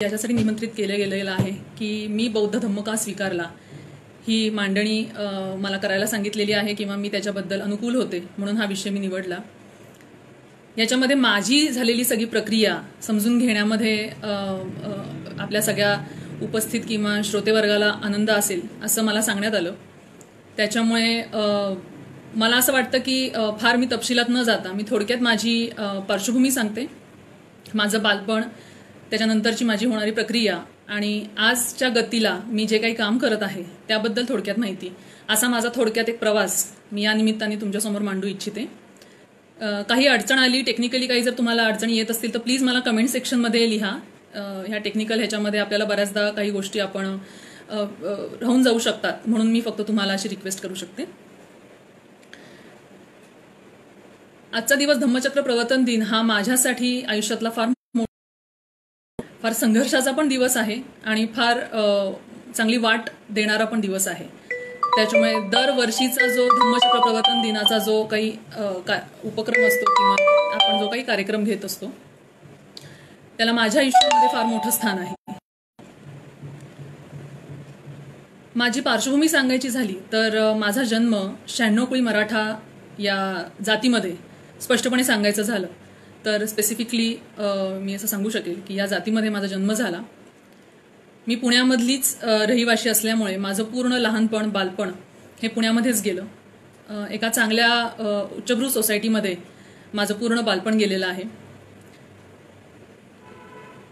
याच्यासाठी निमंत्रित केलं गेलेलं आहे की मी बौद्ध धम्म का स्वीकारला ही मांडणी मला करायला सांगितलेली आहे किंवा मी त्याच्याबद्दल अनुकूल होते म्हणून हा विषय मी निवडला। याच्यामध्ये माझी झालेली सगळी प्रक्रिया समजून घेण्यामध्ये आपल्या सगळ्या उपस्थित किंवा श्रोतेवर्गाला आनंद असेल असं मला सांगण्यात आलं। त्याच्यामुळे मला असं वाटतं की फार मी तपशिलात न जाता मी थोडक्यात माझी पार्श्वभूमी सांगते, माझं बालपण, त्याच्यानंतरची माझी होणारी प्रक्रिया आणि आजच्या गतीला मी जे काही काम करत आहे त्याबद्दल थोडक्यात माहिती, असा माझा थोडक्यात एक प्रवास मी या निमित्ताने तुमच्यासमोर मांडू इच्छिते। काही अडचण आली, टेक्निकली काही जर तुम्हाला अडचणी येत असतील तर प्लीज मला कमेंट सेक्शनमध्ये लिहा। ह्या टेक्निकल ह्याच्यामध्ये आपल्याला बऱ्याचदा काही गोष्टी आपण राहून जाऊ शकतात, म्हणून मी फक्त तुम्हाला अशी रिक्वेस्ट करू शकते। आजचा दिवस धम्मचक्र प्रवर्तन दिन हा माझ्यासाठी आयुष्यातला फार संघर्षाचा पण दिवस आहे आणि फार चांगली वाट देणारा पण दिवस आहे। त्याच्यामुळे दरवर्षीचा जो धम्मचक्र प्रवर्तन दिनाचा जो काही उपक्रम असतो किंवा आपण जो काही कार्यक्रम घेत असतो त्याला माझ्या आयुष्यामध्ये फार मोठं स्थान आहे। माझी पार्श्वभूमी सांगायची झाली तर माझा जन्म 96 कुळी मराठा या जातीमध्ये, स्पष्टपणे सांगायचं झालं तर स्पेसिफिकली मी असं सांगू शकेल की या जातीमध्ये माझा जन्म झाला। मी पुण्यामधलीच रहिवाशी असल्यामुळे माझं पूर्ण लहानपण, बालपण हे पुण्यामध्येच गेलं। एका चांगल्या उच्चभ्रू सोसायटीमध्ये माझं पूर्ण बालपण गेलेलं आहे।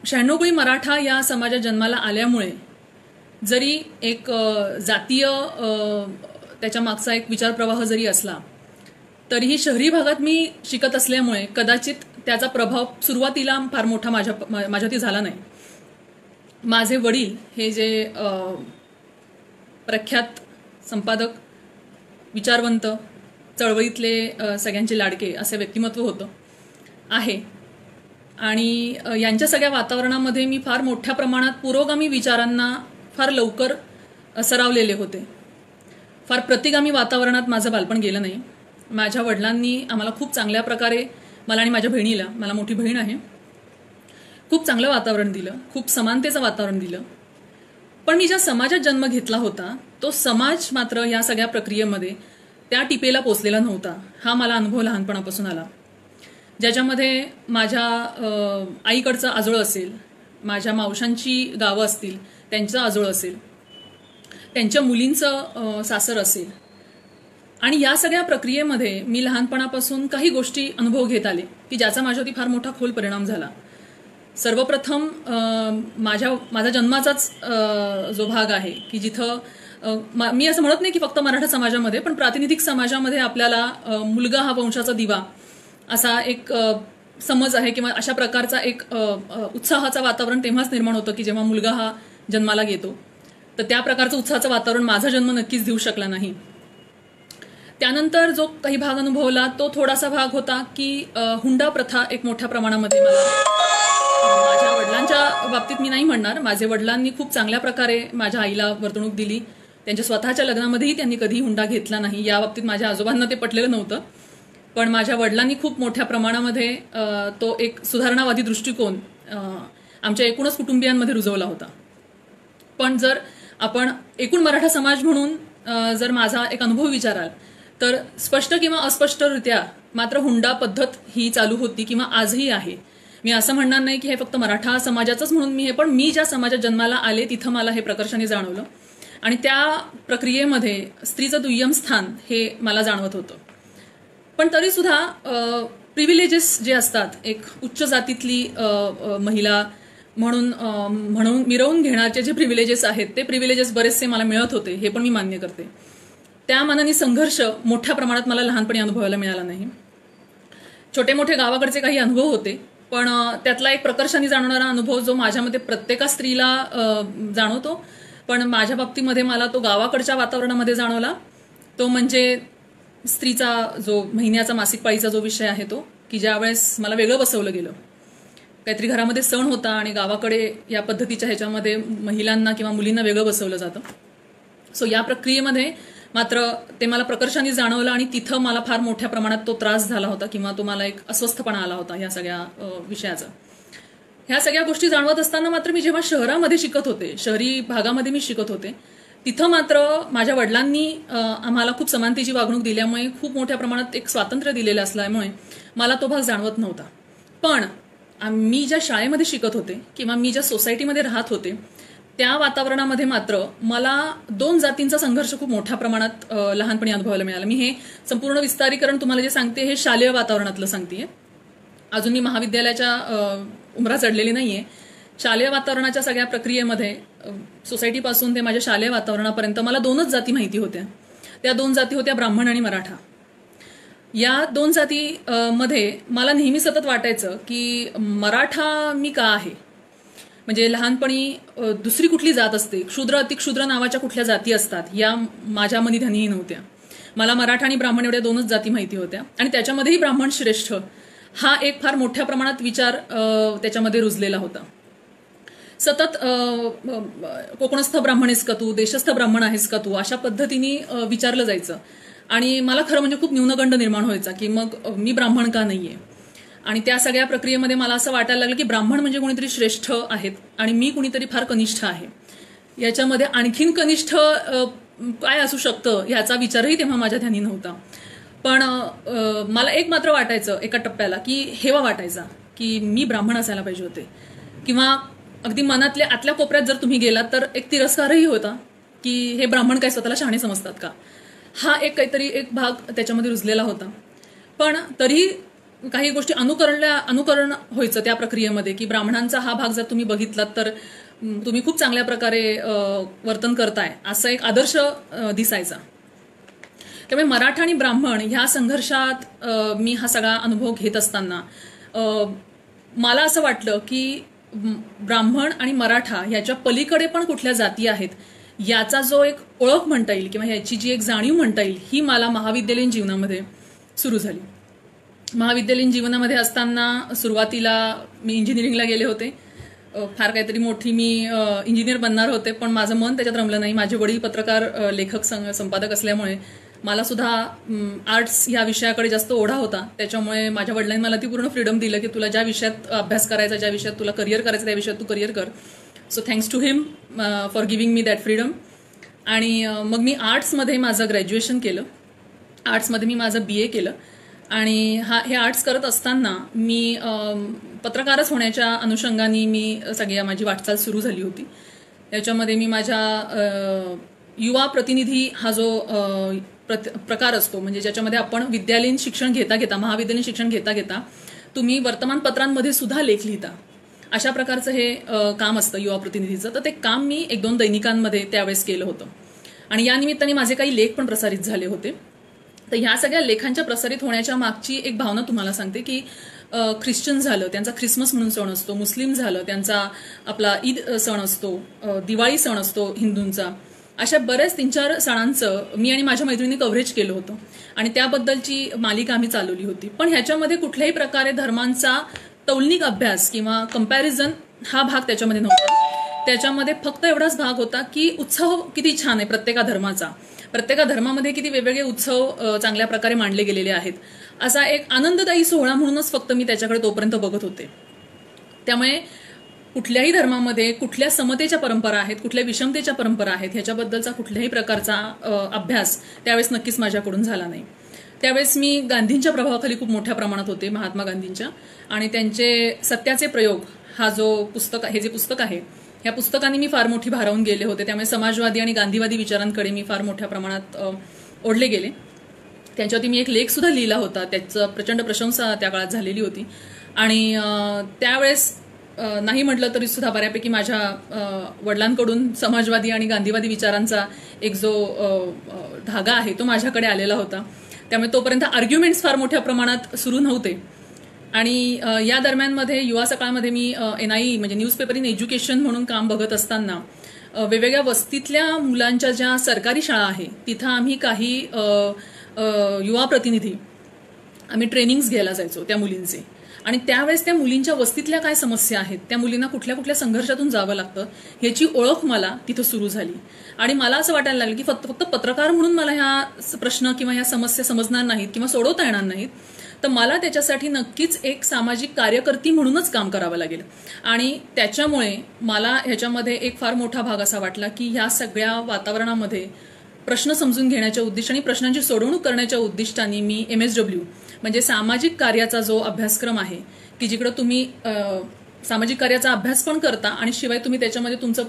96 कुळी मराठा या समाजात जन्माला आल्यामुळे जरी एक जातीय त्याच्या मागचा एक विचारप्रवाह जरी असला तरीही शहरी भागात मी शिकत असल्यामुळे कदाचित त्याचा प्रभाव सुरुवातीला फार मोठा माझ्यावरती झाला नाही। माझे वडील हे जे प्रख्यात संपादक, विचारवंत, चळवळीतले सगळ्यांचे लाडके असे व्यक्तिमत्व होतं आहे आणि यांच्या सगळ्या वातावरणामध्ये मी फार मोठ्या प्रमाणात पुरोगामी विचारांना फार लवकर सरावलेले होते। फार प्रतिगामी वातावरणात माझं बालपण गेलं नाही। माझ्या वडिलांनी आम्हाला खूप चांगल्या प्रकारे, मला आणि माझ्या बहिणीला, मला मोठी बहीण आहे, खूप चांगलं वातावरण दिलं, खूप समानतेचं वातावरण दिलं। पण मी ज्या समाजात जन्म घेतला होता तो समाज मात्र या सगळ्या प्रक्रियेमध्ये त्या टिपेला पोचलेला नव्हता। हा मला अनुभव लहानपणापासून आला, ज्याच्यामध्ये माझ्या आईकडचं आजोळ असेल, माझ्या मावशांची गावं असतील त्यांचं आजोळ असेल, त्यांच्या मुलींचं सासर असेल आणि या सगळ्या प्रक्रियेमध्ये मी लहानपणापासून काही गोष्टी अनुभव घेत आले की ज्याचा माझ्यावरती फार मोठा खोल परिणाम झाला। सर्वप्रथम माझा जन्माचाच जो भाग आहे की जिथं मी असं म्हणत नाही की फक्त मराठा समाजामध्ये, पण प्रातिनिधिक समाजामध्ये आपल्याला मुलगा हा वंशाचा दिवा असा एक समज आहे किंवा अशा प्रकारचा एक उत्साहाचं वातावरण तेव्हाच निर्माण होतं की जेव्हा मुलगा हा जन्माला येतो। तर त्या प्रकारचं उत्साहाचं वातावरण माझा जन्म नक्कीच देऊ शकला नाही। त्यानंतर जो काही भाग अनुभवला तो थोडासा भाग होता की हुंडा प्रथा एक मोठ्या प्रमाणामध्ये माझ्या वडिलांच्या बाबतीत मी नाही म्हणणार, माझे वडिलांनी खूप चांगल्या प्रकारे माझ्या आईला वर्तणूक दिली। त्यांच्या स्वतःच्या लग्नामध्येही त्यांनी कधी हुंडा घेतला नाही। या बाबतीत माझ्या आजोबांना ते पटलेलं नव्हतं, पण माझ्या वडिलांनी खूप मोठ्या प्रमाणामध्ये तो एक सुधारणावादी दृष्टिकोन आमच्या एकूणच कुटुंबियांमध्ये रुजवला होता। पण जर आपण एकूण मराठा समाज म्हणून जर माझा एक अनुभव विचाराल तर स्पष्ट किंवा अस्पष्टरित्या मात्र हुंडा पद्धत ही चालू होती किंवा आजही आहे। मी असं म्हणणार नाही की हे फक्त मराठा समाजाचंच म्हणून मी हे, पण मी ज्या समाजात जन्माला आले तिथं मला हे प्रकर्षाने जाणवलं आणि त्या प्रक्रियेमध्ये स्त्रीचं दुय्यम स्थान हे मला जाणवत होतं। पण तरी सुद्धा प्रिव्हिलेजेस जे असतात, एक उच्च जातीतली महिला म्हणून मिरवून घेण्याचे जे प्रिव्हिलेजेस आहेत ते प्रिव्हिलेजेस बरेचसे मला मिळत होते, हे पण मी मान्य करते। त्या मानाने संघर्ष मोठ्या प्रमाणात मला लहानपणी अनुभवायला मिळाला नाही। छोटे मोठे गावाकडचे काही अनुभव होते, पण त्यातला एक प्रकर्षाने जाणवणारा अनुभव जो माझ्यामध्ये प्रत्येका स्त्रीला जाणवतो, पण माझ्या बाबतीमध्ये मला तो गावाकडच्या वातावरणामध्ये जाणवला, तो म्हणजे स्त्रीचा जो महिन्याचा मासिक पाळीचा जो विषय आहे तो, की ज्यावेळेस मला वेगळं बसवलं गेलं। काहीतरी घरामध्ये सण होता आणि गावाकडे या पद्धतीच्या ह्याच्यामध्ये महिलांना किंवा मुलींना वेगळं बसवलं जातं। सो या प्रक्रियेमध्ये मात्र ते मला प्रकर्षाने जाणवलं आणि तिथं मला फार मोठ्या प्रमाणात तो त्रास झाला होता किंवा तो मला एक अस्वस्थपणा आला होता या सगळ्या विषयाचा। ह्या सगळ्या गोष्टी जाणवत असताना मात्र मी जेव्हा शहरामध्ये शिकत होते, शहरी भागामध्ये मी शिकत होते, तिथं मात्र माझ्या वडिलांनी आम्हाला खूप समानतेची वागणूक दिल्यामुळे, खूप मोठ्या प्रमाणात एक स्वातंत्र्य दिलेलं असल्यामुळे मला तो भाग जाणवत नव्हता. पण मी ज्या शाळेमध्ये शिकत होते किंवा मी ज्या सोसायटीमध्ये राहत होते त्या वातावरणामध्ये मात्र मला 2 जातींचा संघर्ष खूप मोठ्या प्रमाणात लहानपणी अनुभवायला मिळाला. मी हे संपूर्ण विस्तारीकरण तुम्हाला जे सांगते हे शालेय वातावरणातलं सांगतेय. अजून मी महाविद्यालयाच्या उंबरा चढलेली नाहीये. शालेय वातावरणाच्या सगळ्या प्रक्रियेमध्ये सोसायटीपासून ते माझ्या शालेय वातावरणापर्यंत मला 2च जाती माहिती होत्या. त्या 2 जाती होत्या ब्राह्मण आणि मराठा. या 2 जाती मध्ये मला नेहमी सतत वाटायचं की मराठा मी का आहे, म्हणजे लहानपणी दुसरी कुठली जात असते, क्षुद्र अतिक्षुद्र नावाच्या कुठल्या जाती असतात या माझ्या मनी ध्यानीही नव्हत्या. मला मराठा आणि ब्राह्मण एवढ्या 2च जाती माहिती होत्या आणि त्याच्यामध्येही ब्राह्मण श्रेष्ठ हा एक फार मोठ्या प्रमाणात विचार त्याच्यामध्ये रुजलेला होता. सतत कोकणस्थ ब्राह्मण आहेस का तू, देशस्थ ब्राह्मण आहेस का तू, अशा पद्धतीने विचारलं जायचं आणि मला खरं म्हणजे खूप न्यूनगंड निर्माण व्हायचा की मग मी ब्राह्मण का नाहीये. आणि त्या सगळ्या प्रक्रियेमध्ये मला असं वाटायला लागलं की ब्राह्मण म्हणजे कोणीतरी श्रेष्ठ आहेत आणि मी कुणीतरी फार कनिष्ठ आहे. याच्यामध्ये आणखीन कनिष्ठ काय असू शकतं ह्याचा विचारही तेव्हा माझ्या ध्यानी नव्हता. पण मला एक मात्र वाटायचं एका टप्प्याला की हेवा वाटायचा की मी ब्राह्मण असायला पाहिजे होते, किंवा अगदी मनातल्या आतल्या कोपऱ्यात जर तुम्ही गेलात तर एक तिरस्कारही होता की हे ब्राह्मण काय स्वतःला शहाणे समजतात का, हा एक काहीतरी एक भाग त्याच्यामध्ये रुजलेला होता. पण तरी काही गोष्टी अनुकरण व्हायचं त्या प्रक्रियेमध्ये की ब्राह्मणांचा हा भाग जर तुम्ही बघितलात तर तुम्ही खूप चांगल्या प्रकारे वर्तन करताय असा एक आदर्श दिसायचा. त्यामुळे मराठा आणि ब्राह्मण ह्या संघर्षात मी हा सगळा अनुभव घेत असताना मला असं वाटलं की ब्राह्मण आणि मराठा ह्याच्या पलीकडे पण कुठल्या जाती आहेत याचा जो एक ओळख म्हणता येईल किंवा ह्याची जी एक जाणीव म्हणता येईल ही मला महाविद्यालयीन जीवनामध्ये सुरू झाली. महाविद्यालयीन जीवनामध्ये असताना सुरुवातीला मी इंजिनिअरिंगला गेले होते. फार काहीतरी मोठी मी इंजिनियर बनणार होते, पण माझं मन त्याच्यात रमलं नाही. माझे वडील पत्रकार, लेखक, संपादक असल्यामुळे मला सुद्धा आर्ट्स ह्या विषयाकडे जास्त ओढा होता. त्याच्यामुळे माझ्या वडिलांनी मला ती पूर्ण फ्रीडम दिलं की तुला ज्या विषयात अभ्यास करायचा, ज्या विषयात तुला करिअर करायचं त्या विषयात तू करिअर कर. So thanks to him for giving me that freedom. आणि मग मी आर्ट्समध्ये माझं ग्रॅज्युएशन केलं. आर्ट्समध्ये मी माझं BA केलं आणि हे आर्ट्स करत असताना मी पत्रकारच होण्याच्या अनुषंगाने मी सगळ्या माझी वाटचाल सुरू झाली होती. त्याच्यामध्ये मी माझ्या युवा प्रतिनिधी हा जो प्रकार असतो, म्हणजे ज्याच्यामध्ये आपण विद्यालयीन शिक्षण घेता घेता, महाविद्यालयीन शिक्षण घेता घेता तुम्ही वर्तमानपत्रांमध्ये सुद्धा लेख लिहिता, अशा प्रकारचं हे काम असतं युवा प्रतिनिधीचं. तर ते काम मी 1-2 दैनिकांमध्ये त्यावेळेस केलं होतं आणि या निमित्ताने माझे काही लेख पण प्रसारित झाले होते. तर ह्या सगळ्या लेखांच्या प्रसारित होण्याच्या मागची एक भावना तुम्हाला सांगते की ख्रिश्चन झालं त्यांचा ख्रिसमस म्हणून सण असतो, मुस्लिम झालं त्यांचा आपला ईद सण असतो, दिवाळी सण असतो हिंदूंचा, अशा बऱ्याच 3-4 सणांचं मी आणि माझ्या मैत्रिणींनी कव्हरेज केलं होतं आणि त्याबद्दलची मालिका आम्ही चालवली होती. पण ह्याच्यामध्ये कुठल्याही प्रकारे धर्मांचा तौलनिक अभ्यास किंवा कंपॅरिझन हा भाग त्याच्यामध्ये नव्हता. त्याच्यामध्ये फक्त एवढाच भाग होता की उत्सव किती छान आहे प्रत्येका धर्माचा, प्रत्येका धर्मामध्ये किती वेगवेगळे उत्सव चांगल्या प्रकारे मांडले गेलेले आहेत, असा एक आनंददायी सोहळा म्हणूनच फक्त मी त्याच्याकडे तोपर्यंत बघत होते. त्यामुळे कुठल्याही धर्मामध्ये कुठल्या समतेच्या परंपरा आहेत, कुठल्या विषमतेच्या परंपरा आहेत ह्याच्याबद्दलचा कुठल्याही प्रकारचा अभ्यास त्यावेळेस नक्कीच माझ्याकडून झाला नाही. त्यावेळेस मी गांधींच्या प्रभावाखाली खूप मोठ्या प्रमाणात होते, महात्मा गांधींच्या, आणि त्यांचे सत्याचे प्रयोग हे जे पुस्तक आहे ह्या पुस्तकाने मी फार मोठी भारावून गेले होते. त्यामुळे समाजवादी आणि गांधीवादी विचारांकडे मी फार मोठ्या प्रमाणात ओढले गेले. त्यांच्यावरती मी एक लेख सुद्धा लिहिला होता, त्याचं प्रचंड प्रशंसा त्या काळात झालेली होती. आणि त्यावेळेस नाही म्हटलं तरी सुद्धा बऱ्यापैकी माझ्या वडिलांकडून समाजवादी आणि गांधीवादी विचारांचा एक जो धागा आहे तो माझ्याकडे आलेला होता. त्यामुळे तोपर्यंत आर्ग्युमेंट्स फार मोठ्या प्रमाणात सुरू नव्हते. आणि या दरम्यानमध्ये युवा सकाळमध्ये मी NIE म्हणजे न्यूजपेपर इन एज्युकेशन म्हणून काम बघत असताना वेगवेगळ्या वस्तीतल्या मुलांच्या ज्या सरकारी शाळा आहे तिथं आम्ही काही युवा प्रतिनिधी आम्ही ट्रेनिंग्स घ्यायला जायचो त्या मुलींचे. आणि त्यावेळेस त्या मुलींच्या वस्तीतल्या काय समस्या आहेत, त्या मुलींना कुठल्या कुठल्या संघर्षातून जावं लागतं ह्याची ओळख मला तिथं सुरू झाली. आणि मला असं वाटायला लागलं की फक्त पत्रकार म्हणून मला ह्या प्रश्न किंवा ह्या समस्या समजणार नाहीत किंवा सोडवता येणार नाहीत, तर मला त्याच्यासाठी नक्कीच एक सामाजिक कार्यकर्ती म्हणूनच काम करावं लागेल. आणि त्याच्यामुळे मला ह्याच्यामध्ये एक फार मोठा भाग असा वाटला की ह्या सगळ्या वातावरणामध्ये प्रश्न समजून घेण्याच्या उद्दिष्टाने, प्रश्नांची सोडवणूक करण्याच्या उद्दिष्टाने मी MSW म्हणजे सामाजिक कार्याचा जो अभ्यासक्रम आहे की जिकडे तुम्ही सामाजिक कार्याचा अभ्यास पण करता आणि शिवाय तुम्ही त्याच्यामध्ये तुमचं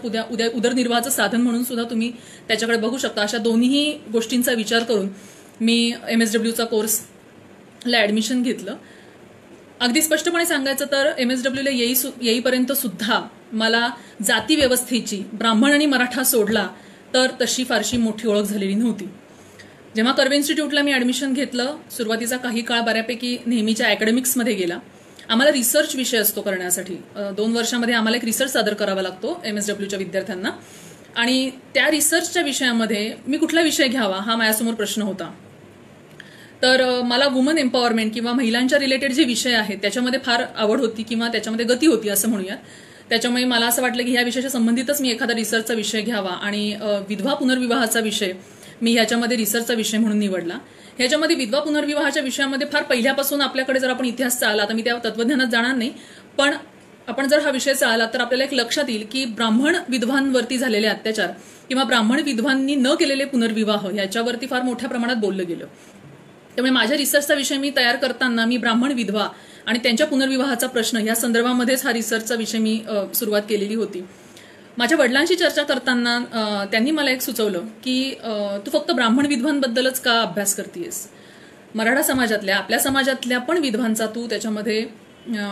उदरनिर्वाहाचं साधन म्हणून सुद्धा तुम्ही त्याच्याकडे बघू शकता, अशा दोन्ही गोष्टींचा विचार करून मी MSWचा कोर्सला ऍडमिशन घेतलं. अगदी स्पष्टपणे सांगायचं तर MSWला येईपर्यंत सुद्धा मला जाती व्यवस्थेची ब्राह्मण आणि मराठा सोडला तर तशी फारशी मोठी ओळख झालेली नव्हती. जेव्हा कर्वे इन्स्टिट्यूटला मी ऍडमिशन घेतलं, सुरुवातीचा काही काळ बऱ्यापैकी नेहमीच्या अकॅडमिक्समध्ये गेला. आम्हाला रिसर्च विषय असतो करण्यासाठी. 2 वर्षामध्ये आम्हाला एक रिसर्च सादर करावा लागतो MSWच्या विद्यार्थ्यांना. आणि त्या रिसर्चच्या विषयामध्ये मी कुठला विषय घ्यावा हा माझ्यासमोर प्रश्न होता. तर मला वुमन एम्पॉवरमेंट किंवा महिलांच्या रिलेटेड जे विषय आहेत त्याच्यामध्ये फार आवड होती किंवा त्याच्यामध्ये गती होती असं म्हणूयात. त्याच्यामुळे मला असं वाटलं की ह्या विषयाच्या संबंधितच मी एखादा रिसर्चचा विषय घ्यावा आणि विधवा पुनर्विवाहाचा विषय मी ह्याच्यामध्ये रिसर्चचा विषय म्हणून निवडला. ह्याच्यामध्ये विधवा पुनर्विवाहाच्या विषयामध्ये फार पहिल्यापासून आपल्याकडे जर आपण इतिहास चाळला, तर मी त्या तत्वज्ञानात जाणार नाही, पण आपण जर हा विषय चाळला तर आपल्याला एक लक्षात येईल की ब्राह्मण विधवांवरती झालेले अत्याचार किंवा ब्राह्मण विधवांनी न केलेले पुनर्विवाह याच्यावरती फार मोठ्या प्रमाणात बोललं गेलं. त्यामुळे माझ्या रिसर्चचा विषय मी तयार करताना मी ब्राह्मण विधवा आणि त्यांच्या पुनर्विवाहाचा प्रश्न या संदर्भामध्येच हा रिसर्चचा विषय मी सुरुवात केलेली होती. माझ्या वडिलांशी चर्चा करताना त्यांनी मला एक सुचवलं की तू फक्त ब्राह्मण विधवांबद्दलच का अभ्यास करतेयस, मराठा समाजातल्या आपल्या समाजातल्या पण विधवांचा तू त्याच्यामध्ये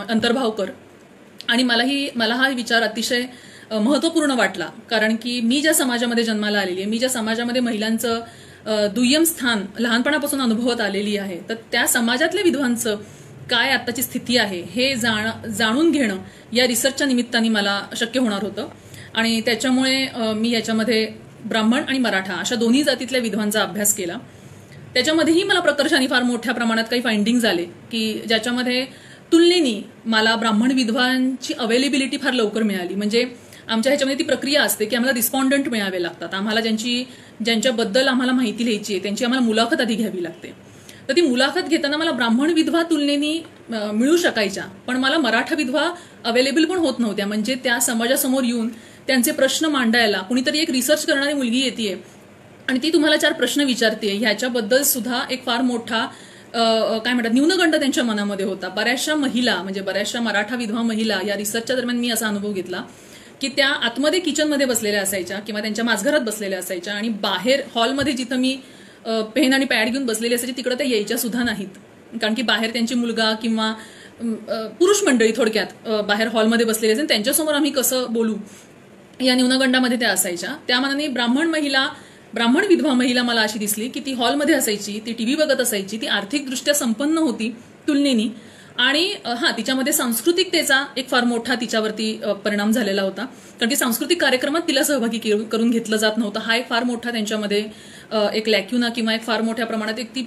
अंतर्भाव कर. आणि मला हा विचार अतिशय महत्त्वपूर्ण वाटला, कारण की मी ज्या समाजामध्ये जन्माला आलेली आहे, मी ज्या समाजामध्ये महिलांचं दुय्यम स्थान लहानपणापासून अनुभवत आलेली आहे, तर त्या समाजातल्या विधवांचं काय आत्ताची स्थिती आहे हे जाणून घेणं या रिसर्चच्या निमित्ताने मला शक्य होणार होतं. आणि त्याच्यामुळे मी याच्यामध्ये ब्राह्मण आणि मराठा अशा दोन्ही जातीतल्या विधवांचा अभ्यास केला. त्याच्यामध्येही मला प्रकर्षाने फार मोठ्या प्रमाणात काही फाइंडिंग्ज आले की ज्याच्यामध्ये तुलनेने मला ब्राह्मण विधवांची अवेलेबिलिटी फार लवकर मिळाली. म्हणजे आमच्या ह्याच्यामध्ये ती प्रक्रिया असते की आम्हाला रिस्पॉन्डंट मिळावे लागतात. आम्हाला ज्यांच्याबद्दल आम्हाला माहिती लिहायची आहे त्यांची आम्हाला मुलाखत आधी घ्यावी लागते. तर ती मुलाखत घेताना मला ब्राह्मण विधवा तुलनेने मिळू शकायच्या, पण मला मराठा विधवा अवेलेबल पण होत नव्हत्या. म्हणजे त्या समाजासमोर येऊन त्यांचे प्रश्न मांडायला कुणीतरी एक रिसर्च करणारी मुलगी येते आणि ती तुम्हाला 4 प्रश्न विचारते, ह्याच्याबद्दल सुद्धा एक फार मोठा काय म्हणतात न्यूनगंड त्यांच्या मनामध्ये होता. बऱ्याचशा महिला म्हणजे बऱ्याचशा मराठा विधवा महिला या रिसर्चच्या दरम्यान मी असा अनुभव घेतला की त्या आतमध्ये किचनमध्ये बसलेल्या असायच्या किंवा त्यांच्या माझघरात बसलेल्या असायच्या आणि बाहेर हॉलमध्ये जिथं मी पेन आणि पॅड घेऊन बसलेली असायची तिकडे त्या यायच्या सुद्धा नाहीत, कारण की बाहेर त्यांची मुलगा किंवा पुरुष मंडळी थोडक्यात बाहेर हॉलमध्ये बसलेली असेल, त्यांच्यासमोर आम्ही कसं बोलू या न्यूनगंडामध्ये त्या असायच्या. त्या मानाने ब्राह्मण विधवा महिला मला अशी दिसली की ती हॉलमध्ये असायची, ती टीव्ही बघत असायची, ती आर्थिकदृष्ट्या संपन्न होती तुलनेनी आणि तिच्यामध्ये सांस्कृतिकतेचा एक फार मोठा तिच्यावरती परिणाम झालेला होता, कारण की सांस्कृतिक कार्यक्रमात तिला सहभागी करून घेतलं जात नव्हतं. हा एक फार मोठा त्यांच्यामध्ये एक लॅक्युना किंवा एक फार मोठ्या प्रमाणात एक ती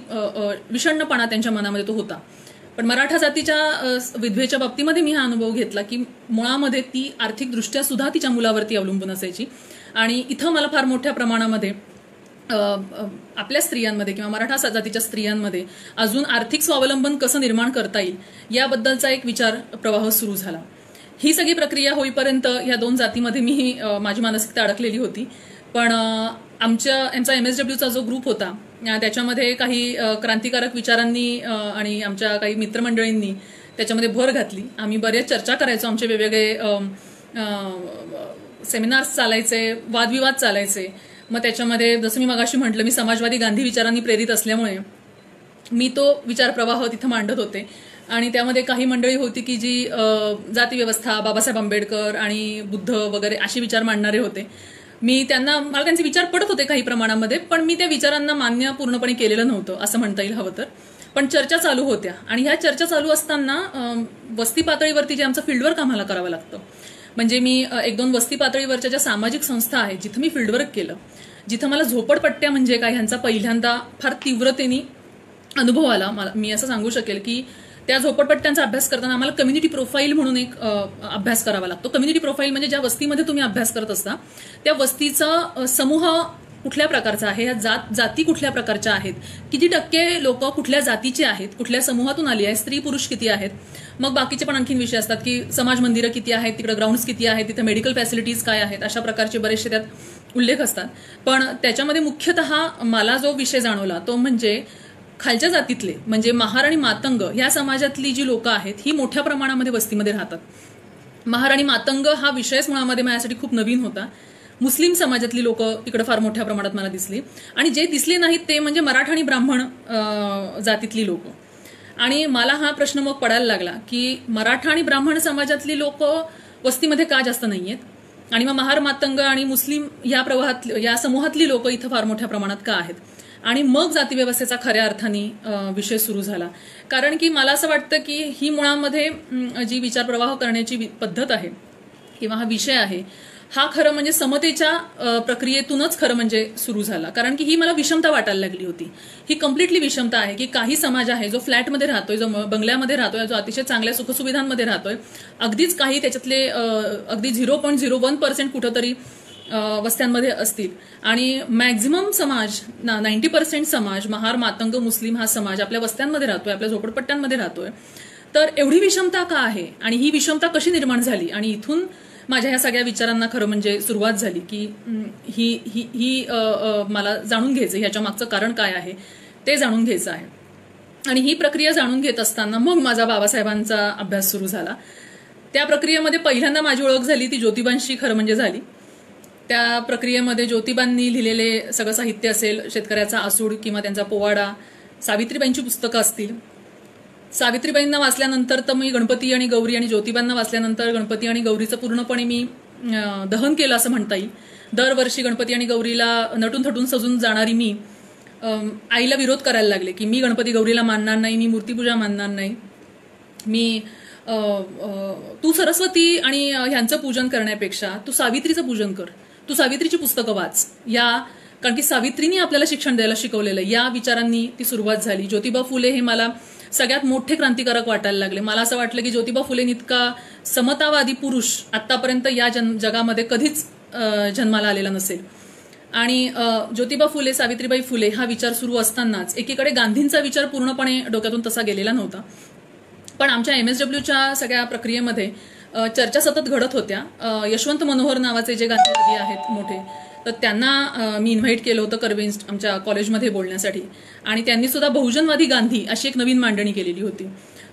विषण्णपणा त्यांच्या मनामध्ये तो होता. पण मराठा जातीच्या विधवेच्या बाबतीमध्ये मी हा अनुभव घेतला की मुळामध्ये ती आर्थिकदृष्ट्या सुद्धा तिच्या मुलावरती अवलंबून असायची. आणि इथं मला फार मोठ्या प्रमाणामध्ये आपल्या स्त्रियांमध्ये किंवा मराठा जातीच्या स्त्रियांमध्ये अजून आर्थिक स्वावलंबन कसं निर्माण करता येईल याबद्दलचा एक विचार प्रवाह सुरू झाला. ही सगळी प्रक्रिया होईपर्यंत या 2 जातीमध्ये मी माझी मानसिकता अडकलेली होती. पण आमचा MSWचा जो ग्रुप होता त्याच्यामध्ये काही क्रांतिकारक विचारांनी आणि आमच्या काही मित्रमंडळींनी त्याच्यामध्ये भर घातली. आम्ही बरेच चर्चा करायचो, आमचे वेगवेगळे सेमिनार्स चालायचे, वादविवाद चालायचे. मग त्याच्यामध्ये जसं मी मगाशी म्हटलं, मी समाजवादी गांधी विचारांनी प्रेरित असल्यामुळे मी तो विचार प्रवाह तिथं मांडत होते. आणि त्यामध्ये काही मंडळी होती की जी जाती व्यवस्था, बाबासाहेब आंबेडकर आणि बुद्ध वगैरे असे विचार मांडणारे होते. मला त्यांचे विचार पडत होते काही प्रमाणामध्ये, पण मी त्या विचारांना मान्य पूर्णपणे केलेलं नव्हतं असं म्हणता येईल हवं तर. पण चर्चा चालू होत्या आणि ह्या चर्चा चालू असताना वस्ती पातळीवरती जे आमचं फील्डवर्क आम्हाला करावं लागतं, म्हणजे मी 1-2 वस्ती पातळीवरच्या ज्या सामाजिक संस्था आहेत जिथं मी फील्डवर्क केलं, जिथं मला झोपडपट्ट्या म्हणजे काय ह्यांचा पहिल्यांदा फार तीव्रतेने अनुभव आला. मी असं सांगू शकेल की त्या झोपडपट्ट्यांचा अभ्यास करताना आम्हाला कम्युनिटी प्रोफाईल म्हणून एक अभ्यास करावा लागतो. कम्युनिटी प्रोफाईल म्हणजे ज्या वस्तीमध्ये तुम्ही अभ्यास करत असता त्या वस्तीचा समूह कुठल्या प्रकारचा आहे, ह्या जाती कुठल्या प्रकारच्या आहेत, किती टक्के लोक कुठल्या जातीचे आहेत, कुठल्या समूहातून आली आहे, स्त्री पुरुष किती आहेत. मग बाकीचे पण आणखीन विषय असतात की समाज मंदिरं किती आहेत, तिकडे ग्राउंड्स किती आहेत, तिथे मेडिकल फॅसिलिटीज काय आहेत, अशा प्रकारचे बरेचसे त्यात उल्लेख असतात. पण त्याच्यामध्ये मुख्यतः मला जो विषय जाणवला तो म्हणजे खालच्या जातीतले म्हणजे महार आणि मातंग ह्या समाजातली जी लोक आहेत ही मोठ्या प्रमाणामध्ये वस्तीमध्ये राहतात. महार आणि मातंग हा विषयच मुळामध्ये माझ्यासाठी खूप नवीन होता. मुस्लिम समाजातली लोक तिकडे फार मोठ्या प्रमाणात मला दिसली आणि जे दिसले नाहीत ते म्हणजे मराठा आणि ब्राह्मण जातीतली लोक. आणि मला हा प्रश्न मग पडायला लागला की मराठा आणि ब्राह्मण समाजातली लोक वस्तीमध्ये का जास्त नाहीयेत आणि मग महार मातंग आणि मुस्लिम या समूहातली लोक इथं फार मोठ्या प्रमाणात का आहेत. आणि मग जातीव्यवस्थेचा खऱ्या अर्थाने विषय सुरू झाला. कारण की मला असं वाटतं की ही मुळामध्ये जी विचारप्रवाह करण्याची पद्धत आहे किंवा हा विषय आहे हा खरं म्हणजे समतेच्या प्रक्रियेतूनच खरं म्हणजे सुरू झाला. कारण की ही मला विषमता वाटायला लागली होती. ही कम्प्लिटली विषमता आहे की काही समाज आहे जो फ्लॅटमध्ये राहतोय, जो बंगल्यामध्ये राहतोय, जो अतिशय चांगल्या सुखसुविधांमध्ये राहतोय, अगदीच काही त्याच्यातले अगदी 0.01% कुठंतरी वस्त्यांमध्ये असतील आणि मॅक्झिमम समाज 90% समाज महार मातंग मुस्लिम हा समाज आपल्या वस्त्यांमध्ये राहतोय, आपल्या झोपडपट्ट्यांमध्ये राहतोय. तर एवढी विषमता का आहे आणि ही विषमता कशी निर्माण झाली आणि इथून माझ्या ह्या सगळ्या विचारांना खरं म्हणजे सुरुवात झाली की ही मला जाणून घ्यायचं, ह्याच्या मागचं कारण काय आहे ते जाणून घ्यायचं आहे. आणि ही प्रक्रिया जाणून घेत असताना मग माझा बाबासाहेबांचा अभ्यास सुरू झाला. त्या प्रक्रियेमध्ये पहिल्यांदा माझी ओळख झाली ती ज्योतिबांशी खरं म्हणजे झाली. त्या प्रक्रियेमध्ये ज्योतिबांनी लिहिलेले सगळं साहित्य असेल, शेतकऱ्याचा आसूड किंवा त्यांचा पोवाडा, सावित्रीबाईंची पुस्तकं असतील. सावित्रीबाईंना वाचल्यानंतर तर मी गणपती आणि गौरी आणि ज्योतिबांना वाचल्यानंतर गणपती आणि गौरीचं पूर्णपणे मी दहन केलं असं म्हणता येईल. दरवर्षी गणपती आणि गौरीला नटून थटून सजून जाणारी मी आईला विरोध करायला लागले की मी गणपती गौरीला मानणार नाही, मी मूर्तीपूजा मानणार नाही, मी तू सरस्वती आणि ह्यांचं पूजन करण्यापेक्षा तू सावित्रीचं पूजन कर, तू सावित्रीची पुस्तकं वाच. कारण की सावित्रीने आपल्याला शिक्षण द्यायला शिकवलेलं या विचारांनी ती सुरुवात झाली. ज्योतिबा फुले हे मला सगळ्यात मोठे क्रांतिकारक वाटायला लागले. मला असं वाटलं की ज्योतिबा फुलेंइतका समतावादी पुरुष आतापर्यंत या जगामध्ये कधीच जन्माला आलेला नसेल. आणि ज्योतिबा फुले, सावित्रीबाई फुले हा विचार सुरू असतानाच एकीकडे गांधींचा विचार पूर्णपणे डोक्यातून तसा गेलेला नव्हता. पण आमच्या MSWच्या सगळ्या प्रक्रियेमध्ये चर्चा सतत घडत होत्या. यशवंत मनोहर नावाचे जे गांधीवादी आहेत मोठे, तर त्यांना मी इन्व्हाइट केलं होतं कर्वेन्स्ट आमच्या कॉलेजमध्ये बोलण्यासाठी आणि त्यांनी सुद्धा बहुजनवादी गांधी अशी एक नवीन मांडणी केलेली होती.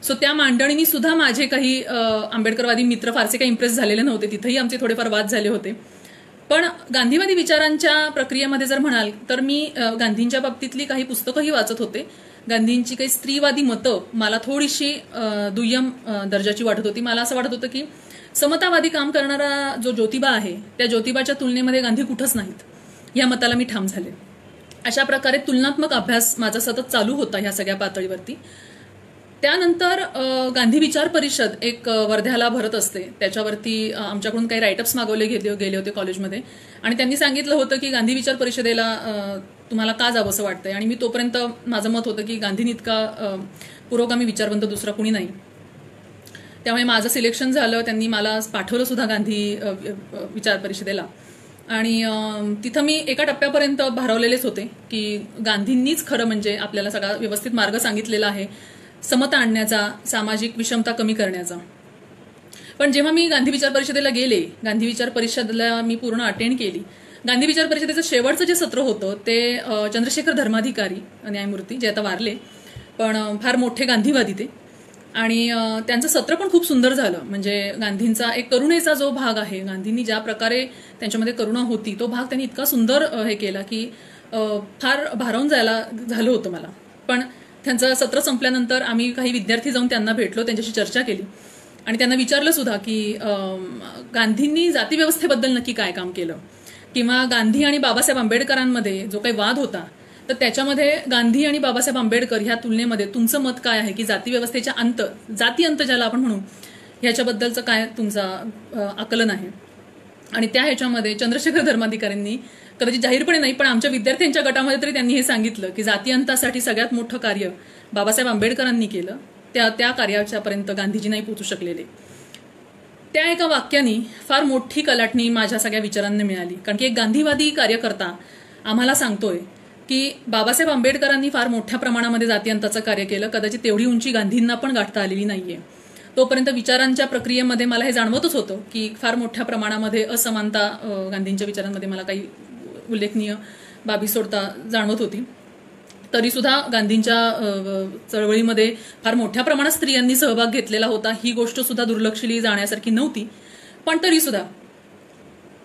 सो त्या मांडणीनी सुद्धा माझे काही आंबेडकरवादी मित्र फारसे काही इम्प्रेस झालेले नव्हते. तिथेही आमचे थोडेफार वाद झाले होते. पण गांधीवादी विचारांच्या प्रक्रियेमध्ये जर म्हणाल तर मी गांधींच्या बाबतीतली काही पुस्तकंही वाचत होते. गांधींची काही स्त्रीवादी मतं मला थोडीशी दुय्यम दर्जाची वाटत होती. मला असं वाटत होतं की समतावादी काम करणारा जो ज्योतिबा आहे त्या ज्योतिबाच्या तुलनेमध्ये गांधी कुठंच नाहीत, या मताला मी ठाम झाले. अशा प्रकारे तुलनात्मक अभ्यास माझा सतत चालू होता ह्या सगळ्या पातळीवरती. त्यानंतर गांधी विचार परिषद एक वर्ध्याला भरत असते, त्याच्यावरती आमच्याकडून काही राईटअप्स मागवले गेले होते कॉलेजमध्ये आणि त्यांनी सांगितलं होतं की गांधी विचार परिषदेला तुम्हाला का जावं असं वाटतंय. आणि मी तोपर्यंत माझं मत होतं की गांधींनी इतका पुरोगामी विचारवंत दुसरा कुणी नाही. त्यामुळे माझं सिलेक्शन झालं. त्यांनी मला पाठवलं सुद्धा गांधी विचार परिषदेला आणि तिथं मी एका टप्प्यापर्यंत भारावलेलेच होते की गांधींनीच खरं म्हणजे आपल्याला सगळा व्यवस्थित मार्ग सांगितलेला आहे समता आणण्याचा, सामाजिक विषमता कमी करण्याचा. पण जेव्हा मी गांधी विचार परिषदेला गेले, गांधी विचार परिषदेला मी पूर्ण अटेंड केली. गांधी विचार परिषदेचं शेवटचं जे सत्र होतं ते चंद्रशेखर धर्माधिकारी न्यायमूर्ती जे आता वारले पण फार मोठे गांधीवादी ते, आणि त्यांचं सत्र पण खूप सुंदर झालं. म्हणजे गांधींचा एक करुणेचा जो भाग आहे, गांधींनी ज्या प्रकारे त्यांच्यामध्ये करुणा होती तो भाग त्यांनी इतका सुंदर हे केला की फार भारावून जायला झालं होतं मला. पण त्यांचं सत्र संपल्यानंतर आम्ही काही विद्यार्थी जाऊन त्यांना भेटलो, त्यांच्याशी चर्चा केली आणि त्यांना विचारलं सुद्धा की गांधींनी जातीव्यवस्थेबद्दल नक्की काय काम केलं किंवा गांधी आणि बाबासाहेब आंबेडकरांमध्ये जो काही वाद होता तर त्याच्यामध्ये गांधी आणि बाबासाहेब आंबेडकर ह्या तुलनेमध्ये तुमचं मत काय आहे की जातीव्यवस्थेच्या जाती अंत ज्याला आपण म्हणू ह्याच्याबद्दलचं काय तुमचं आकलन आहे. आणि त्या ह्याच्यामध्ये चंद्रशेखर धर्माधिकाऱ्यांनी कदाचित जाहीरपणे नाही पण आमच्या विद्यार्थ्यांच्या गटामध्ये तरी त्यांनी हे सांगितलं की जाती अंतासाठी सगळ्यात मोठं कार्य बाबासाहेब आंबेडकरांनी केलं, त्या कार्याच्यापर्यंत गांधीजी नाही पोहोचू शकलेले. त्या एका वाक्याने फार मोठी कलाटणी माझ्या सगळ्या विचारांना मिळाली. कारण की एक गांधीवादी कार्यकर्ता आम्हाला सांगतोय की बाबासाहेब आंबेडकरांनी फार मोठ्या प्रमाणामध्ये जातीअंताचं कार्य केलं, कदाचित तेवढी उंची गांधींना पण गाठता आलेली नाहीये. तोपर्यंत विचारांच्या प्रक्रियेमध्ये मला हे जाणवतच होतं की फार मोठ्या प्रमाणामध्ये असमानता गांधींच्या विचारांमध्ये मला काही उल्लेखनीय बाबी सोडता जाणवत होती. तरी सुद्धा गांधींच्या चळवळीमध्ये फार मोठ्या प्रमाणात स्त्रियांनी सहभाग घेतलेला होता, ही गोष्ट सुद्धा दुर्लक्षिली जाण्यासारखी नव्हती. पण तरी सुद्धा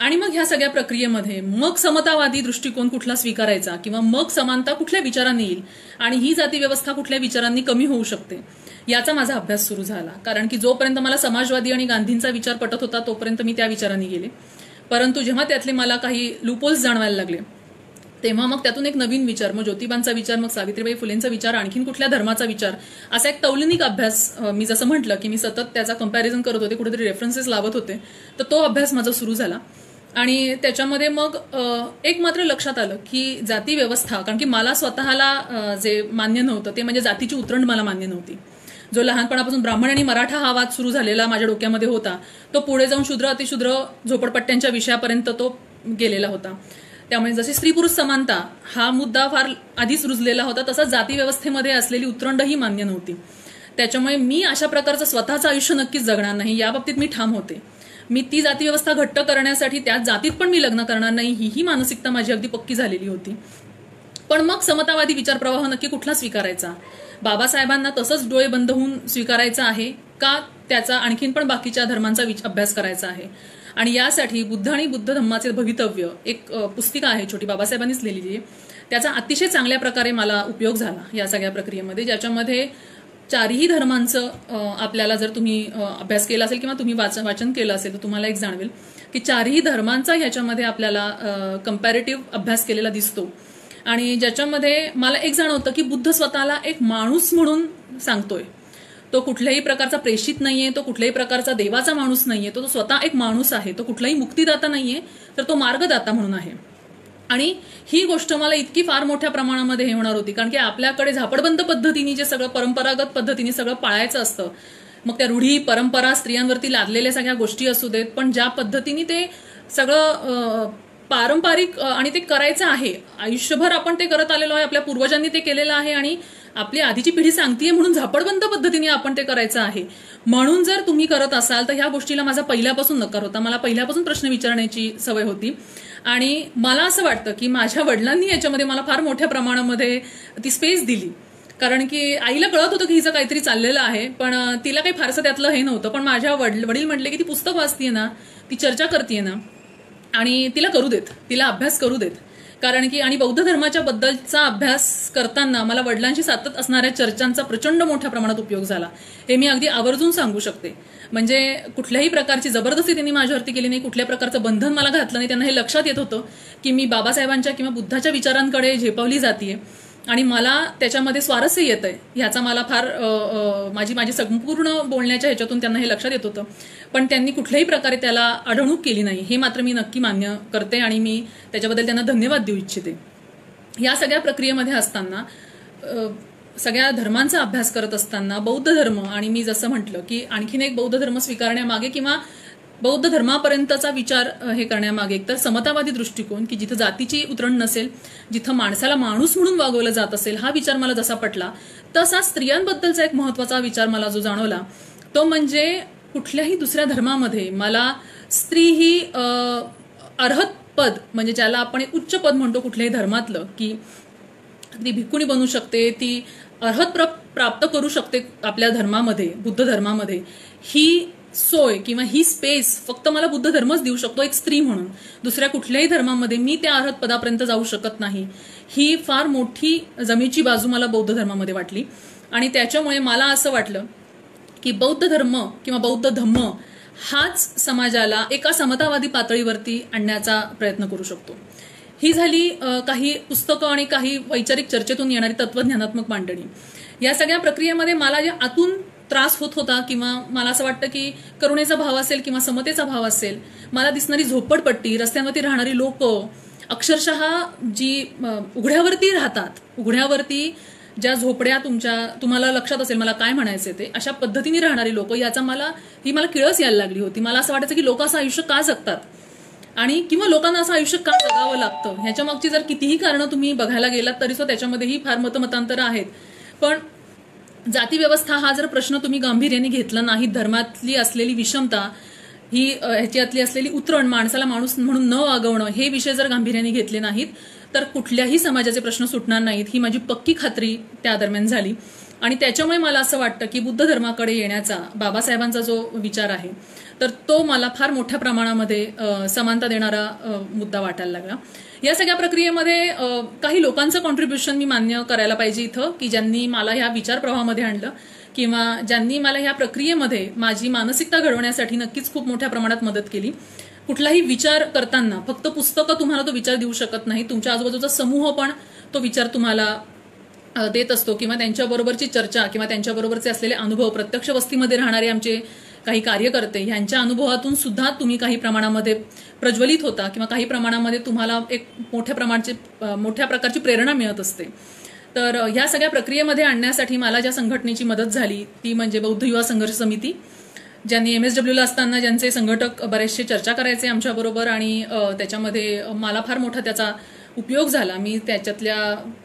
आणि मग ह्या सगळ्या प्रक्रियेमध्ये मग समतावादी दृष्टिकोन कुठला स्वीकारायचा किंवा मग समानता कुठल्या विचारांनी येईल आणि ही जाती व्यवस्था कुठल्या विचारांनी कमी होऊ शकते याचा माझा अभ्यास सुरू झाला. कारण की जोपर्यंत मला समाजवादी आणि गांधींचा विचार पटत होता तोपर्यंत मी त्या विचारांनी गेले. परंतु जेव्हा त्यातले मला काही लूपहोल्स जाणवायला लागले तेव्हा मग त्यातून एक नवीन विचार, मग ज्योतिबांचा विचार, मग सावित्रीबाई फुलेंचा विचार, आणखीन कुठल्या धर्माचा विचार, असा एक तौलनिक अभ्यास, मी जसं म्हटलं की मी सतत त्याचा कंपॅरिझन करत होते, कुठेतरी रेफरन्सेस लावत होते, तर तो अभ्यास माझा सुरू झाला. आणि त्याच्यामध्ये मग एक मात्र लक्षात आलं की जाती व्यवस्था, कारण की मला स्वतःला जे मान्य नव्हतं ते म्हणजे जातीची उतरंड मला मान्य नव्हती. जो लहानपणापासून ब्राह्मण आणि मराठा हा वाद सुरू झालेला माझ्या डोक्यामध्ये होता, तो पुढे जाऊन शूद्र अतिशूद्र झोपडपट्ट्यांच्या विषयापर्यंत तो गेलेला होता. त्यामुळे जशी स्त्री पुरुष समानता हा मुद्दा फार आधीच रुजलेला होता, तसंच जाती व्यवस्थेमध्ये असलेली उतरंडही मान्य नव्हती. त्याच्यामुळे मी अशा प्रकारचं स्वतःचं आयुष्य नक्कीच जगणार नाही या बाबतीत मी ठाम होते. मी ती जाती व्यवस्था घट्ट करण्यासाठी त्याच जातीत पण मी लग्न करणार नाही ही मानसिकता माझी अगदी पक्की झालेली होती. पण मग समतावादी विचारप्रवाह नक्की कुठला स्वीकारायचा, बाबासाहेबांना तसंच डोळे बंद होऊन स्वीकारायचा आहे का त्याचा आणखीन पण बाकीच्या धर्मांचा अभ्यास करायचा आहे. आणि यासाठी बुद्ध आणि बुद्ध धम्माचे भवितव्य एक पुस्तिका आहे छोटी, बाबासाहेबांनीच लिहिलेली आहे. त्याचा अतिशय चांगल्या प्रकारे मला उपयोग झाला या सगळ्या प्रक्रियेमध्ये, ज्याच्यामध्ये चारही धर्मांचं आपल्याला जर तुम्ही अभ्यास केला असेल किंवा तुम्ही वाचन केलं असेल तर तुम्हाला एक जाणवेल की चारही धर्मांचा ह्याच्यामध्ये आपल्याला कम्पॅरेटिव्ह अभ्यास केलेला दिसतो. आणि ज्याच्यामध्ये मला एक जाणवतं की बुद्ध स्वतःला एक माणूस म्हणून सांगतोय. तो कुठल्याही प्रकारचा प्रेषित नाहीये, तो कुठल्याही प्रकारचा देवाचा माणूस नाहीये, तो स्वतः एक माणूस आहे. तो कुठलाही मुक्तिदाता नाहीये, तर तो मार्गदाता म्हणून आहे. आणि ही गोष्ट मला इतकी फार मोठ्या प्रमाणामध्ये हे होणार होती, कारण की आपल्याकडे झापडबंद पद्धतीने जे सगळं परंपरागत पद्धतीने सगळं पाळायचं असतं, मग त्या रूढी परंपरा स्त्रियांवरती लादलेल्या सगळ्या गोष्टी असू देत, पण ज्या पद्धतीने ते सगळं पारंपरिक आणि ते करायचं आहे, आयुष्यभर आपण ते करत आलेलो आहे, आपल्या पूर्वजांनी ते केलेलं आहे आणि आपली आधीची पिढी सांगतीये म्हणून झापडबंद पद्धतीने आपण ते करायचं आहे. म्हणून जर तुम्ही करत असाल तर ह्या गोष्टीला माझा पहिल्यापासून नकार होता. मला पहिल्यापासून प्रश्न विचारण्याची सवय होती आणि मला असं वाटतं की माझ्या वडिलांनी याच्यामध्ये मला फार मोठ्या प्रमाणामध्ये ती स्पेस दिली. कारण की आईला कळत होतं की हिचं काहीतरी चाललेलं आहे, पण तिला काही फारसं त्यातलं हे नव्हतं. पण माझ्या वडील म्हटले की ती पुस्तक वाचतीये ना, ती चर्चा करतीये ना, आणि तिला करू देत, तिला अभ्यास करू देत. कारण की आणि बौद्ध धर्माच्या बद्दलचा अभ्यास करताना मला वडिलांशी सातत असणाऱ्या चर्चांचा प्रचंड मोठ्या प्रमाणात उपयोग झाला, हे मी अगदी आवर्जून सांगू शकते. म्हणजे कुठल्याही प्रकारची जबरदस्ती त्यांनी माझ्यावरती केली नाही, कुठल्या प्रकारचं बंधन मला घातलं नाही. त्यांना हे लक्षात येत होतं की मी बाबासाहेबांच्या किंवा बुद्धाच्या विचारांकडे झेपावली जातीये आणि मला त्याच्यामध्ये स्वारस्य येत आहे, ह्याचा मला फार माझी संपूर्ण बोलण्याच्या ह्याच्यातून त्यांना हे लक्षात येत होतं. पण त्यांनी कुठल्याही प्रकारे त्याला अडवणूक केली नाही, हे मात्र मी नक्की मान्य करते आणि मी त्याच्याबद्दल त्यांना धन्यवाद देऊ इच्छिते. या सगळ्या प्रक्रियेमध्ये असताना, सगळ्या धर्मांचा अभ्यास करत असताना बौद्ध धर्म, आणि मी जसं म्हटलं की आणखीन एक बौद्ध धर्म स्वीकारण्यामागे किंवा बौद्ध धर्मापर्यंतचा विचार हे करण्यामागे एकतर समतावादी दृष्टिकोन, की जिथं जातीची उतरण नसेल, जिथं माणसाला माणूस म्हणून वागवलं जात असेल, हा विचार मला जसा पटला, तसा स्त्रियांबद्दलचा एक महत्वाचा विचार मला जो जाणवला तो म्हणजे कुठल्याही दुसऱ्या धर्मामध्ये मला स्त्री ही अर्हत पद, म्हणजे ज्याला आपण एक उच्च पद म्हणतो कुठल्याही धर्मातलं, की ती भिक्खुणी बनू शकते, ती अर्हत प्राप्त करू शकते आपल्या धर्मामध्ये, बुद्ध धर्मामध्ये, ही सोय किंवा ही स्पेस फक्त मला बुद्ध धर्मच देऊ शकतो एक स्त्री म्हणून. दुसऱ्या कुठल्याही धर्मामध्ये मी त्या अर्हत पदापर्यंत जाऊ शकत नाही. ही फार मोठी जमेची बाजू मला बौद्ध धर्मामध्ये वाटली आणि त्याच्यामुळे मला असं वाटलं की बौद्ध धर्म किंवा बौद्ध धम्म हाच समाजाला एका समतावादी पातळीवरती आणण्याचा प्रयत्न करू शकतो. ही झाली काही पुस्तकं आणि काही वैचारिक चर्चेतून येणारी तत्वज्ञानात्मक मांडणी. या सगळ्या प्रक्रियेमध्ये मला जे आतून त्रास होत होता किंवा मला असं वाटतं की करुणेचा भाव असेल किंवा समतेचा भाव असेल, मला दिसणारी झोपडपट्टी, रस्त्यांवरती राहणारी लोक, अक्षरशः जी उघड्यावरती राहतात, उघड्यावरती ज्या झोपड्या तुम्हाला लक्षात असेल मला काय म्हणायचे ते, अशा पद्धतीने राहणारी लोक, याचा मला किळस यायला लागली होती. मला असं वाटायचं की लोक असं आयुष्य का जगतात. आणि किंवा लोकांना असं आयुष्य का जगावं लागतं ह्याच्या मागची जर कितीही कारणं तुम्ही बघायला गेलात तरी सुद्धा त्याच्यामध्येही फार मतमतांतरं आहेत. पण जाती व्यवस्था हा जर प्रश्न तुम्ही गांभीर्याने घेतला नाही, धर्मातली असलेली विषमता ही ह्याच्यातली असलेली उतरण, माणसाला माणूस म्हणून न वागवणं, हे विषय जर गांभीर्याने घेतले नाहीत तर कुठल्याही समाजाचे प्रश्न सुटणार नाहीत, ही माझी पक्की खात्री त्या दरम्यान झाली. आणि त्याच्यामुळे मला असं वाटतं की बुद्ध धर्माकडे येण्याचा बाबासाहेबांचा जो विचार आहे तर तो मला फार मोठ्या प्रमाणामध्ये समानता देणारा मुद्दा वाटायला लागला. या सगळ्या प्रक्रियेमध्ये काही लोकांचं कॉन्ट्रीब्युशन मी मान्य करायला पाहिजे इथं, की ज्यांनी मला ह्या विचार प्रवाहामध्ये आणलं किंवा ज्यांनी मला ह्या प्रक्रियेमध्ये माझी मानसिकता घडवण्यासाठी नक्कीच खूप मोठ्या प्रमाणात मदत केली. कुठलाही विचार करताना फक्त पुस्तकं तुम्हाला तो विचार देऊ शकत नाही, तुमच्या आजूबाजूचा समूह पण तो विचार तुम्हाला देत असतो किंवा त्यांच्याबरोबरची चर्चा किंवा त्यांच्याबरोबरचे असलेले अनुभव, प्रत्यक्ष वस्तीमध्ये राहणारे आमचे काही कार्यकर्ते ह्यांच्या अनुभवातून सुद्धा तुम्ही काही प्रमाणामध्ये प्रज्वलित होता किंवा काही प्रमाणामध्ये तुम्हाला एक मोठ्या प्रकारची प्रेरणा मिळत असते. तर ह्या सगळ्या प्रक्रियेमध्ये आणण्यासाठी मला ज्या संघटनेची मदत झाली ती म्हणजे बौद्ध युवा संघर्ष समिती, ज्यांनी MSWला असताना ज्यांचे संघटक बरेचसे चर्चा करायचे आमच्याबरोबर आणि त्याच्यामध्ये मला फार मोठा त्याचा उपयोग झाला. मी त्याच्यातल्या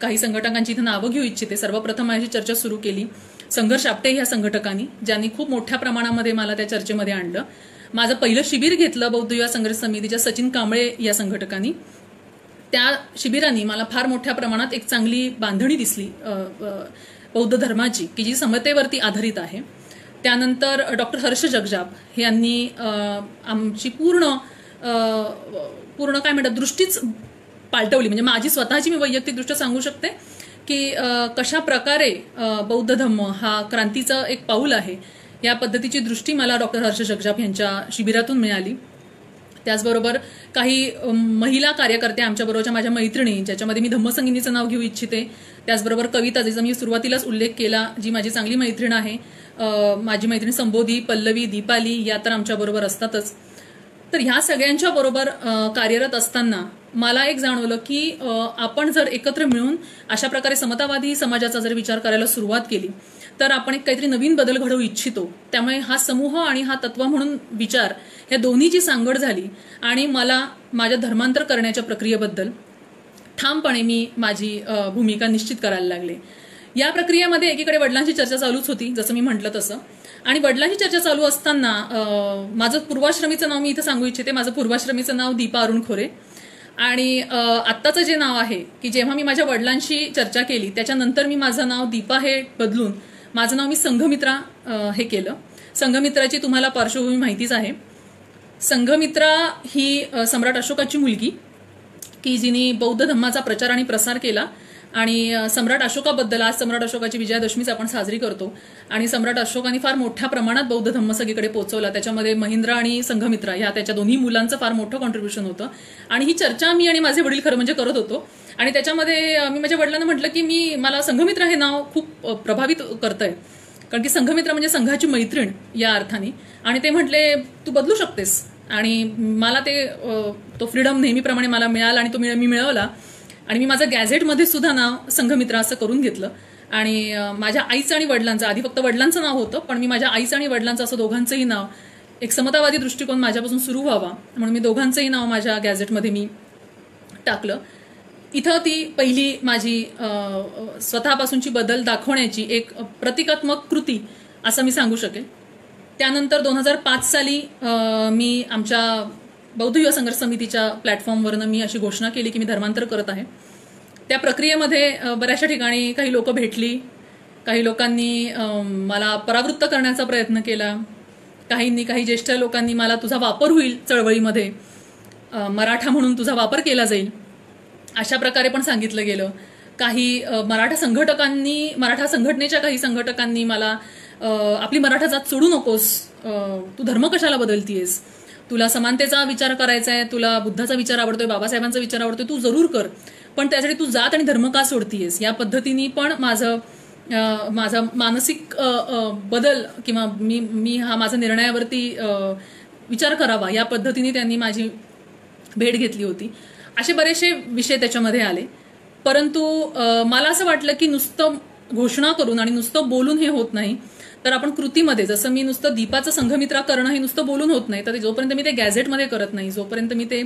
काही संघटकांची इथं नावं घेऊ इच्छिते. सर्वप्रथम माझी चर्चा सुरू केली संघर्ष आपटे ह्या संघटकांनी, ज्यांनी खूप मोठ्या प्रमाणामध्ये मला त्या चर्चेमध्ये आणलं. माझं पहिलं शिबिर घेतलं बौद्ध युवा संघर्ष समितीच्या सचिन कांबळे या संघटकांनी. त्या शिबिरांनी मला फार मोठ्या प्रमाणात एक चांगली बांधणी दिसली बौद्ध धर्माची, की जी समतेवरती आधारित आहे. त्यानंतर डॉक्टर हर्ष जगजाप यांनी आमची पूर्ण काय म्हणतात दृष्टीच पालटवली. म्हणजे माझी स्वतःची मी वैयक्तिकदृष्ट्या सांगू शकते की कशा प्रकारे बौद्ध धम्म हा क्रांतीचं एक पाऊल आहे, या पद्धतीची दृष्टी मला डॉक्टर हर्ष जगजाप यांच्या शिबिरातून मिळाली. त्याचबरोबर काही महिला कार्यकर्त्या आमच्याबरोबरच्या माझ्या मैत्रिणी, ज्याच्यामध्ये मी धम्मसंगिनीचं नाव घेऊ इच्छिते. त्याचबरोबर कविता, ज्याचा मी सुरुवातीलाच उल्लेख केला, जी माझी चांगली मैत्रीण आहे. माझी मैत्रीण संबोधी, पल्लवी, दीपाली या तर आमच्याबरोबर असतातच. तर ह्या सगळ्यांच्या बरोबर कार्यरत असताना मला एक जाणवलं की आपण जर एकत्र मिळून अशा प्रकारे समतावादी समाजाचा जर विचार करायला सुरुवात केली तर आपण एक काहीतरी नवीन बदल घडवू इच्छितो. त्यामुळे हा समूह आणि हा तत्व म्हणून विचार या दोन्हीची सांगड झाली आणि मला माझ्या धर्मांतर करण्याच्या प्रक्रियेबद्दल ठामपणे मी माझी भूमिका निश्चित करायला लागले. या प्रक्रियेमध्ये एकीकडे वडिलांची चर्चा चालूच होती, जसं मी म्हटलं तसं. आणि वडिलांची चर्चा चालू असताना माझं पूर्वाश्रमीचं नाव मी इथं सांगू इच्छिते. माझं पूर्वाश्रमीचं नाव दीपा अरुण खोरे आणि आत्ताचं जे नाव आहे की जेव्हा मी माझ्या वडिलांशी चर्चा केली त्याच्यानंतर मी माझं नाव दीपा हे बदलून माझं नाव मी संघमित्रा हे केलं. संघमित्राची तुम्हाला पार्श्वभूमी माहितीच आहे. संघमित्रा ही सम्राट अशोकाची मुलगी की जिने बौद्ध धम्माचा प्रचार आणि प्रसार केला. आणि सम्राट अशोकाबद्दल, आज सम्राट अशोकाची विजयादशमीच आपण साजरी करतो आणि सम्राट अशोकाने फार मोठ्या प्रमाणात बौद्ध धम्म सगळीकडे पोहोचवला. त्याच्यामध्ये महेंद्र आणि संघमित्रा ह्या त्याच्या दोन्ही मुलांचं फार मोठं कॉन्ट्रीब्युशन होतं. आणि ही चर्चा मी आणि माझे वडील खरं म्हणजे करत होतो. आणि त्याच्यामध्ये मी माझ्या वडिलांना म्हटलं की मला संघमित्रा हे नाव खूप प्रभावित करतंय, कारण की संघमित्रा म्हणजे संघाची मैत्रीण या अर्थाने. आणि ते म्हटले तू बदलू शकतेस. आणि मला तो फ्रीडम नेहमीप्रमाणे मला मिळाला आणि तो मी मिळवला. आणि मी माझं गॅझेटमध्ये सुद्धा नाव संघमित्रा असं करून घेतलं. आणि माझ्या आईचं आणि वडिलांचं, आधी फक्त वडिलांचं नाव होतं, पण मी माझ्या आईचं आणि वडिलांचं असं दोघांचंही नाव, एक समतावादी दृष्टिकोन माझ्यापासून सुरू व्हावा म्हणून मी दोघांचंही नाव माझ्या गॅझेटमध्ये मी टाकलं. इथं ती पहिली माझी स्वतःपासूनची बदल दाखवण्याची एक प्रतिकात्मक कृती असं मी सांगू शकेल. त्यानंतर 2005 साली मी आमच्या बौद्ध युवा संघर्ष समितीच्या प्लॅटफॉर्मवरनं मी अशी घोषणा केली की मी धर्मांतर करत आहे. त्या प्रक्रियेमध्ये बऱ्याचशा ठिकाणी काही लोक भेटली, काही लोकांनी मला परावृत्त करण्याचा प्रयत्न केला, काही ज्येष्ठ लोकांनी मला तुझा वापर होईल चळवळीमध्ये, मराठा म्हणून तुझा वापर केला जाईल अशा प्रकारे पण सांगितलं गेलं. काही मराठा संघटनेच्या काही संघटकांनी मला आपली मराठा जात सोडू नकोस, तू धर्म कशाला बदलतीयस, तुला समानतेचा विचार करायचा आहे, तुला बुद्धाचा विचार आवडतोय, बाबासाहेबांचा विचार आवडतोय, तू जरूर कर, पण त्यासाठी तू जात आणि धर्म का सोडतीयस. या पद्धतीने पण माझा मानसिक बदल किंवा मी हा माझा निर्णयावरती विचार करावा या पद्धतीने त्यांनी माझी भेट घेतली होती. असे बरेचसे विषय त्याच्यामध्ये आले. परंतु मला असं वाटलं की नुसतं घोषणा करून आणि नुसतं बोलून हे होत नाही, तर आपण कृतीमध्ये, जसं मी नुसतं दीपाचं संघमित्रा करणं हे नुसतं बोलून होत नाही, तर जोपर्यंत मी ते गॅझेटमध्ये करत नाही, जोपर्यंत मी ते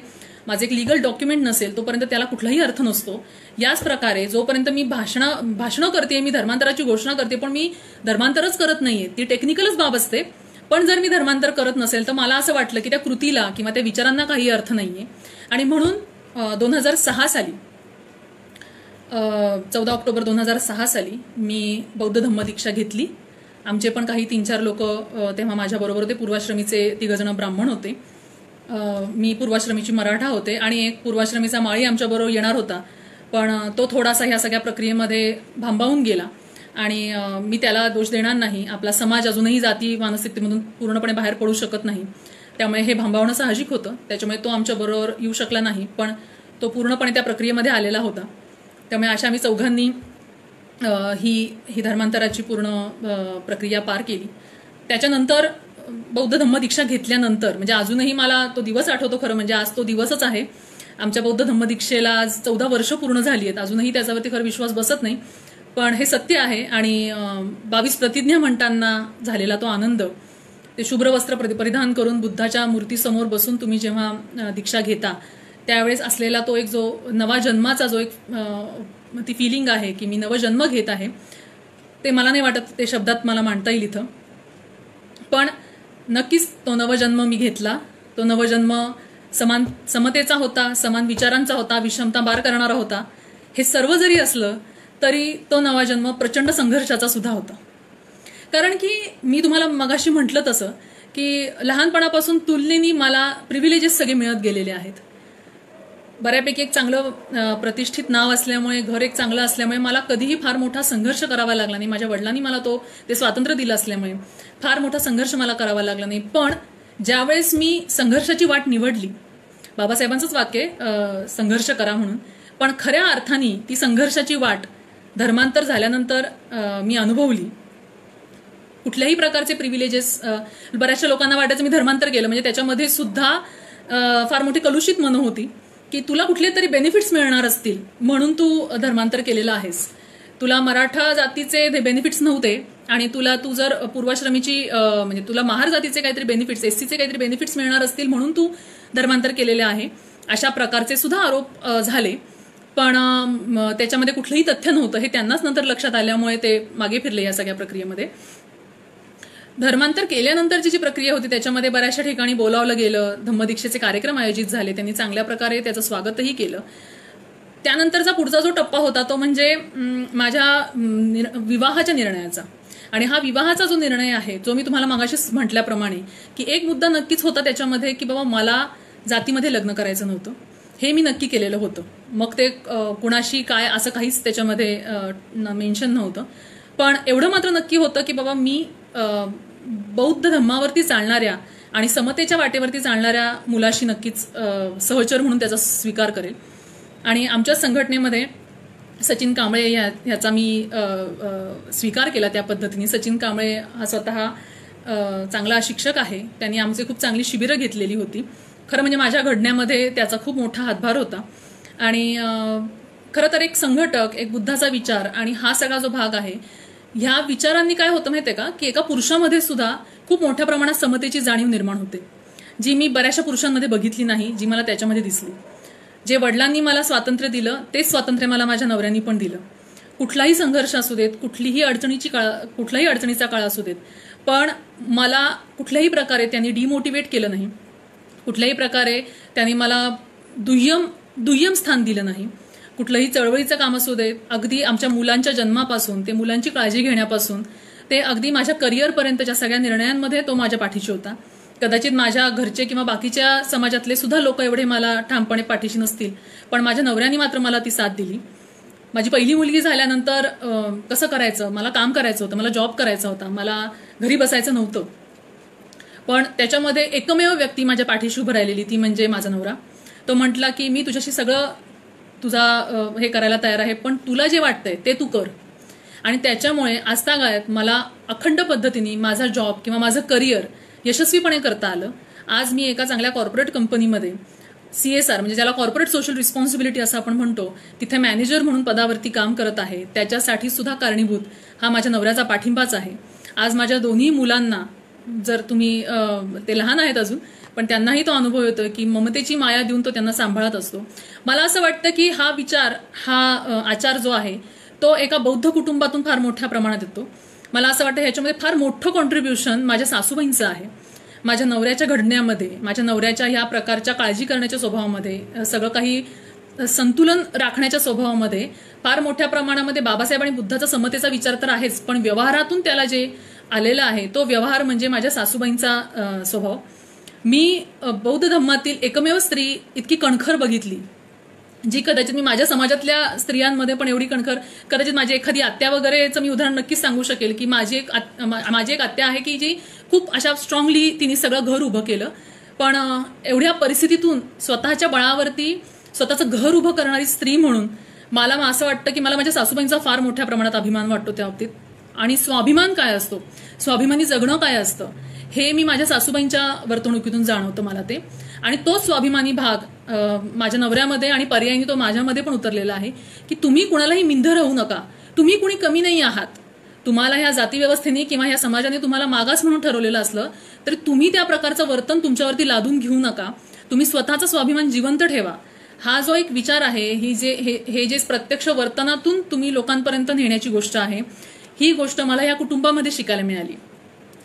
माझे एक लिगल डॉक्युमेंट नसेल तोपर्यंत त्याला कुठलाही अर्थ नसतो. याच प्रकारे जोपर्यंत मी भाषणं करते, मी धर्मांतराची घोषणा करते, पण मी धर्मांतरच करत नाहीये, ती टेक्निकलच बाब असते. पण जर मी धर्मांतर करत नसेल तर मला असं वाटलं की त्या कृतीला किंवा त्या विचारांना काही अर्थ नाहीये. आणि म्हणून 2006 साली 14 ऑक्टोबर 2006 साली मी बौद्ध धम्मदीक्षा घेतली. आमचे पण काही 3-4 लोक तेव्हा माझ्याबरोबर होते. पूर्वाश्रमीचे 3 जण ब्राह्मण होते, मी पूर्वाश्रमीची मराठा होते, आणि एक पूर्वाश्रमीचा माळी आमच्याबरोबर येणार होता, पण तो थोडासा ह्या सगळ्या प्रक्रियेमध्ये भांबावून गेला. आणि मी त्याला दोष देणार नाही. आपला समाज अजूनही जाती मानसिकतेमधून पूर्णपणे बाहेर पडू शकत नाही, त्यामुळे हे भांबावणं साहजिक होतं. त्याच्यामुळे तो आमच्याबरोबर येऊ शकला नाही, पण तो पूर्णपणे त्या प्रक्रियेमध्ये आलेला होता. त्यामुळे अशा आम्ही चौघांनी ही धर्मांतराची पूर्ण प्रक्रिया पार केली. त्याच्यानंतर बौद्ध धम्मदीक्षा घेतल्यानंतर, म्हणजे अजूनही मला तो दिवस आठवतो. खरं म्हणजे आज तो दिवसच आहे. आमच्या बौद्ध धम्मदीक्षेला आज 14 वर्ष पूर्ण झाली आहेत. अजूनही त्याच्यावरती खरं विश्वास बसत नाही, पण हे सत्य आहे. आणि 22 प्रतिज्ञा म्हणताना झालेला तो आनंद, ते शुभ्र वस्त्र परिधान करून बुद्धाच्या मूर्तीसमोर बसून तुम्ही जेव्हा दीक्षा घेता त्यावेळेस असलेला तो एक जो नवा जन्माचा जो एक ती फिलिंग आहे की मी नवजन्म घेत आहे, ते मला नाही वाटत ते शब्दात मला मांडता येईल इथं. पण नक्कीच तो नवजन्म मी घेतला. तो नवजन्म समतेचा होता, समान विचारांचा होता, विषमता पार करणारा होता. हे सर्व जरी असलं तरी तो नवा जन्म प्रचंड संघर्षाचा सुद्धा होता. कारण की मी तुम्हाला मगाशी म्हटलं तसं की लहानपणापासून तुलनेनी मला प्रिव्हिलेजेस सगळे मिळत गेलेले आहेत. बऱ्यापैकी एक चांगलं प्रतिष्ठित नाव असल्यामुळे, घर एक चांगलं असल्यामुळे मला कधीही फार मोठा संघर्ष करावा लागला नाही. माझ्या वडिलांनी मला ते स्वातंत्र्य दिलं असल्यामुळे फार मोठा संघर्ष मला करावा लागला नाही. पण ज्यावेळेस मी संघर्षाची वाट निवडली, बाबासाहेबांचंच वाक्य संघर्ष करा म्हणून, पण खऱ्या अर्थाने ती संघर्षाची वाट धर्मांतर झाल्यानंतर मी अनुभवली. कुठल्याही प्रकारचे प्रिव्हिलेजेस, बऱ्याचशा लोकांना वाटायचं मी धर्मांतर केलं म्हणजे त्याच्यामध्ये सुद्धा फार मोठी कलुषित मनं होती की तुला कुठले तरी बेनिफिट्स मिळणार असतील म्हणून तू धर्मांतर केलेलं आहेस. तुला मराठा जातीचे बेनिफिट्स नव्हते आणि तू जर पूर्वाश्रमीची म्हणजे तुला महार जातीचे काहीतरी बेनिफिट्स, एससीचे काहीतरी बेनिफिट्स मिळणार असतील म्हणून तू धर्मांतर केलेले आहे, अशा प्रकारचे सुद्धा आरोप झाले. पण त्याच्यामध्ये कुठलंही तथ्य नव्हतं हे त्यांनाच नंतर लक्षात आल्यामुळे ते मागे फिरले या सगळ्या प्रक्रियेमध्ये. धर्मांतर केल्यानंतरची जी प्रक्रिया होती त्याच्यामध्ये बऱ्याचशा ठिकाणी बोलावलं गेलं, धम्मदीक्षेचे कार्यक्रम आयोजित झाले, त्यांनी चांगल्या प्रकारे त्याचं स्वागतही केलं. त्यानंतरचा पुढचा जो टप्पा होता तो म्हणजे माझ्या विवाहाच्या निर्णयाचा. आणि हा विवाहाचा जो निर्णय आहे जो मी तुम्हाला मगाशीच म्हटल्याप्रमाणे की एक मुद्दा नक्कीच होता त्याच्यामध्ये की बाबा मला जातीमध्ये लग्न करायचं नव्हतं, हे मी नक्की केलेलं होतं. मग ते कुणाशी काय असं काहीच त्याच्यामध्ये मेन्शन नव्हतं. पण एवढं मात्र नक्की होतं की बाबा मी बौद्ध धम्मावरती चालणाऱ्या आणि समतेच्या वाटेवरती चालणाऱ्या मुलाशी नक्कीच सहचर म्हणून त्याचा स्वीकार करेल. आणि आमच्या संघटनेमध्ये सचिन कांबळे ह्याचा मी स्वीकार केला त्या पद्धतीने. सचिन कांबळे हा स्वतः चांगला शिक्षक आहे, त्यांनी आमची खूप चांगली शिबिरं घेतलेली होती. खरं म्हणजे माझ्या घडण्यामध्ये त्याचा खूप मोठा हातभार होता. आणि खरं तर एक संघटक, एक बुद्धाचा विचार आणि हा सगळा जो भाग आहे, ह्या विचारांनी काय होतं माहितीये का की एका पुरुषामध्ये सुद्धा खूप मोठ्या प्रमाणात समतेची जाणीव निर्माण होते, जी मी बऱ्याचशा पुरुषांमध्ये बघितली नाही, जी मला त्याच्यामध्ये दिसली. जे वडिलांनी मला स्वातंत्र्य दिलं तेच स्वातंत्र्य मला माझ्या नवऱ्यांनी पण दिलं. कुठलाही संघर्ष असू देत, कुठलाही अडचणीचा काळ असू देत, पण मला कुठल्याही प्रकारे त्यांनी डिमोटिवेट केलं नाही, कुठल्याही प्रकारे त्यांनी मला दुय्यम स्थान दिलं नाही. कुठलंही चळवळीचं काम असू देत, अगदी आमच्या मुलांच्या जन्मापासून ते मुलांची काळजी घेण्यापासून ते अगदी माझ्या करिअरपर्यंतच्या सगळ्या निर्णयांमध्ये तो माझ्या पाठीशी होता. कदाचित माझ्या घरचे किंवा बाकीच्या समाजातले सुद्धा लोक एवढे मला ठामपणे पाठीशी नसतील, पण माझ्या नवऱ्याने मात्र मला ती साथ दिली. माझी पहिली मुलगी झाल्यानंतर कसं करायचं, मला काम करायचं होतं, मला जॉब करायचा होता, मला घरी बसायचं नव्हतं. पण त्याच्यामध्ये एकमेव व्यक्ती माझ्या पाठीशी उभं राहिलेली ती म्हणजे माझा नवरा. तो म्हटला की मी तुझ्याशी सगळं हे करायला तयार आहे, पण तुला जे वाटतंय ते तू कर. आणि त्याच्यामुळे आजतागायत मला अखंड पद्धतीने माझा जॉब किंवा माझं करिअर यशस्वीपणे करता आलं. आज मी एका चांगल्या कॉर्पोरेट कंपनीमध्ये CSR म्हणजे ज्याला कॉर्पोरेट सोशल रिस्पॉन्सिबिलिटी असं आपण म्हणतो, तिथे मॅनेजर म्हणून पदावरती काम करत आहे, त्याच्यासाठी सुद्धा कारणीभूत हा माझ्या नवऱ्याचा पाठिंबाच आहे. आज माझ्या दोन्ही मुलांना, जर तुम्ही ते लहान आहेत अजून, पण त्यांनाही तो अनुभव येतोय की ममतेची माया देऊन तो त्यांना सांभाळत असतो. मला असं वाटतं की हा विचार, हा आचार जो आहे तो एका बौद्ध कुटुंबातून फार मोठ्या प्रमाणात येतो. मला असं वाटतं ह्याच्यामध्ये फार मोठं कॉन्ट्रीब्युशन माझ्या सासूबाईंचं आहे. माझ्या नवऱ्याच्या घडण्यामध्ये, माझ्या नवऱ्याच्या ह्या प्रकारच्या काळजी करण्याच्या स्वभावामध्ये, सगळं काही संतुलन राखण्याच्या स्वभावामध्ये फार मोठ्या प्रमाणामध्ये बाबासाहेब आणि बुद्धाचा समतेचा विचार तर आहेच, पण व्यवहारातून त्याला जे आलेला आहे तो व्यवहार म्हणजे माझ्या सासूबाईंचा स्वभाव. मी बौद्ध धम्मातील एकमेव स्त्री इतकी कणखर बघितली, जी कदाचित मी माझ्या समाजातल्या स्त्रियांमध्ये पण एवढी कणखर, कदाचित माझी एखादी आत्या वगैरेचं मी उदाहरण नक्कीच सांगू शकेल की माझी एक आत्या आहे की जी खूप अशा स्ट्रॉंगली तिने सगळं घर उभं केलं, पण एवढ्या परिस्थितीतून स्वतःच्या बळावरती स्वतःचं घर उभं करणारी स्त्री म्हणून मला असं वाटतं की मला माझ्या सासूबाईंचा फार मोठ्या प्रमाणात अभिमान वाटतो त्या बाबतीत. आणि स्वाभिमान काय असतो, स्वाभिमानी जगणं काय असतं, हे मी माझ्या सासूबाईंच्या वर्तणुकीतून जाणवतं मला ते. आणि तो स्वाभिमानी भाग माझ्या नवऱ्यामध्ये आणि पर्यायी तो माझ्यामध्ये पण उतरलेला आहे की तुम्ही कुणालाही मिंध राहू नका, तुम्ही कुणी कमी नाही आहात. तुम्हाला ह्या जातीव्यवस्थेने किंवा ह्या समाजाने तुम्हाला मागास म्हणून ठरवलेलं असलं तरी तुम्ही त्या प्रकारचं वर्तन तुमच्यावरती लादून घेऊ नका. तुम्ही स्वतःचा स्वाभिमान जिवंत ठेवा. हा जो एक विचार आहे, हे जे प्रत्यक्ष वर्तनातून तुम्ही लोकांपर्यंत नेण्याची गोष्ट आहे, ही गोष्ट मला या कुटुंबामध्ये शिकायला मिळाली.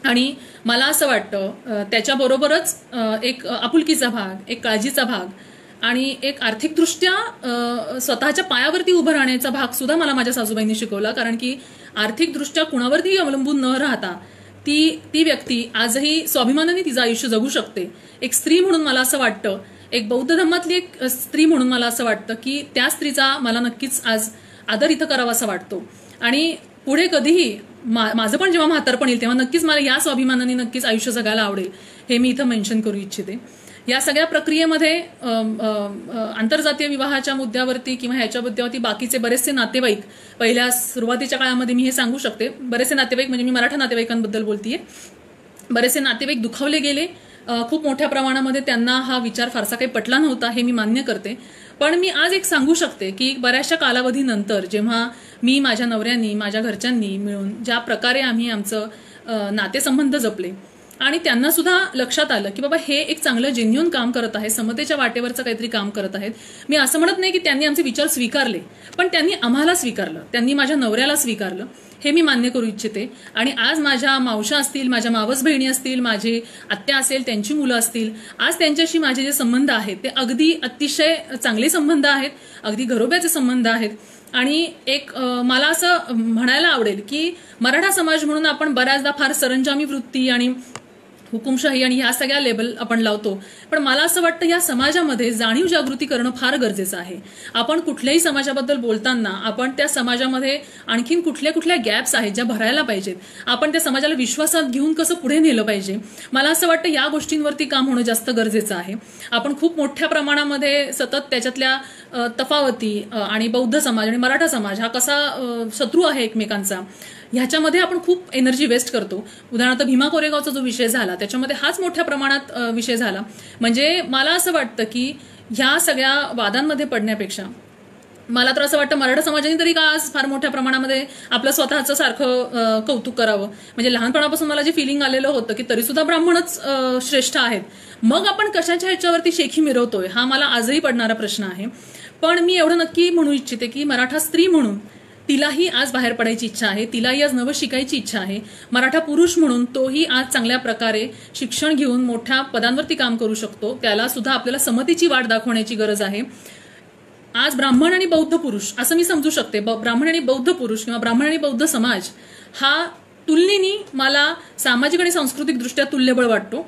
आणि मला असं वाटतं त्याच्याबरोबरच एक आपुलकीचा भाग, एक काळजीचा भाग आणि एक आर्थिकदृष्ट्या स्वतःच्या पायावरती उभं राहण्याचा भाग सुद्धा मला माझ्या सासूबाईंनी शिकवला. कारण की आर्थिकदृष्ट्या कुणावरतीही अवलंबून न राहता ती व्यक्ती आजही स्वाभिमानाने तिचं आयुष्य जगू शकते. एक स्त्री म्हणून मला असं वाटतं, एक बौद्ध धर्मातली एक स्त्री म्हणून मला असं वाटतं की त्या स्त्रीचा मला नक्कीच आज आदर इथं करावा असं वाटतो. आणि पुढे कधीही माझं पण जेव्हा म्हातारपण येईल तेव्हा नक्कीच मला या स्वाभिमानाने नक्कीच आयुष्य जगायला आवडेल, हे मी इथं मेन्शन करू इच्छिते. या सगळ्या प्रक्रियेमध्ये आंतरजातीय विवाहाच्या मुद्द्यावरती किंवा ह्याच्या मुद्द्यावरती बाकीचे बरेचसे नातेवाईक, पहिल्या सुरुवातीच्या काळामध्ये मी हे सांगू शकते, बरेचसे नातेवाईक म्हणजे मी मराठा नातेवाईकांबद्दल बोलतीये, बरेचसे नातेवाईक दुखावले गेले. खूप मोठ्या प्रमाणामध्ये त्यांना हा विचार फारसा काही पटला नव्हता, हे मी मान्य करते. पण मी आज एक सांगू शकते की बऱ्याचशा कालावधीनंतर जेव्हा मी, माझ्या नवऱ्यांनी, माझ्या घरच्यांनी मिळून ज्या प्रकारे आम्ही आमचं नातेसंबंध जपले आणि त्यांना सुद्धा लक्षात आलं की बाबा हे एक चांगलं जेन्युइन काम करत आहे, समतेच्या वाटेवरचं काहीतरी काम करत आहेत. मी असं म्हणत नाही की त्यांनी आमचे विचार स्वीकारले, पण त्यांनी आम्हाला स्वीकारलं, त्यांनी माझ्या नवऱ्याला स्वीकारलं, हे मी मान्य करू इच्छिते. आणि आज माझ्या मावशा असतील, माझ्या मावस बहिणी असतील, माझे आत्या असेल, त्यांची मुलं असतील, आज त्यांच्याशी माझे जे संबंध आहेत ते अगदी अतिशय चांगले संबंध आहेत, अगदी घरोब्याचे संबंध आहेत. आणि एक मला असं म्हणायला आवडेल की मराठा समाज म्हणून आपण बऱ्याचदा फार सरंजामी वृत्ती आणि हुकुमशाही आणि ह्या सगळ्या लेबल आपण लावतो, पण मला असं वाटतं या समाजामध्ये जाणीव जागृती करणं फार गरजेचं आहे. आपण कुठल्याही समाजाबद्दल बोलताना आपण त्या समाजामध्ये आणखीन कुठल्या गॅप्स आहेत ज्या भरायला पाहिजेत, आपण त्या समाजाला विश्वासात घेऊन कसं पुढे नेलं पाहिजे, मला असं वाटतं या गोष्टींवरती काम होणं जास्त गरजेचं आहे. आपण खूप मोठ्या प्रमाणामध्ये सतत त्याच्यातल्या तफावती आणि बौद्ध समाज आणि मराठा समाज हा कसा शत्रू आहे एकमेकांचा, ह्याच्यामध्ये आपण खूप एनर्जी वेस्ट करतो. उदाहरणार्थ भीमा कोरेगावचा जो विषय झाला त्याच्यामध्ये हाच मोठ्या प्रमाणात विषय झाला. म्हणजे मला असं वाटतं की ह्या सगळ्या वादांमध्ये पडण्यापेक्षा मला तर असं वाटतं मराठा समाजाने तरी का आज फार मोठ्या प्रमाणामध्ये आपलं स्वतःचं सारखं कौतुक करावं. म्हणजे लहानपणापासून मला जे फिलिंग आलेलं होतं की तरी सुद्धा ब्राह्मणच श्रेष्ठ आहेत, मग आपण कशाच्या ह्याच्यावरती शेखी मिरवतोय, हा मला आजही पडणारा प्रश्न आहे. पण मी एवढं नक्की म्हणू इच्छिते की मराठा स्त्री म्हणून तिलाही आज बाहेर पडायची इच्छा आहे, तिलाही आज नवं शिकायची इच्छा आहे. मराठा पुरुष म्हणून तोही आज चांगल्या प्रकारे शिक्षण घेऊन मोठ्या पदांवरती काम करू शकतो, त्याला सुद्धा आपल्याला समतेची वाट दाखवण्याची गरज आहे. आज ब्राह्मण आणि बौद्ध पुरुष असं मी समजू शकते, ब्राह्मण आणि बौद्ध पुरुष किंवा ब्राह्मण आणि बौद्ध समाज हा तुलनेने मला सामाजिक आणि सांस्कृतिक दृष्ट्या तुल्यबळ वाटतो.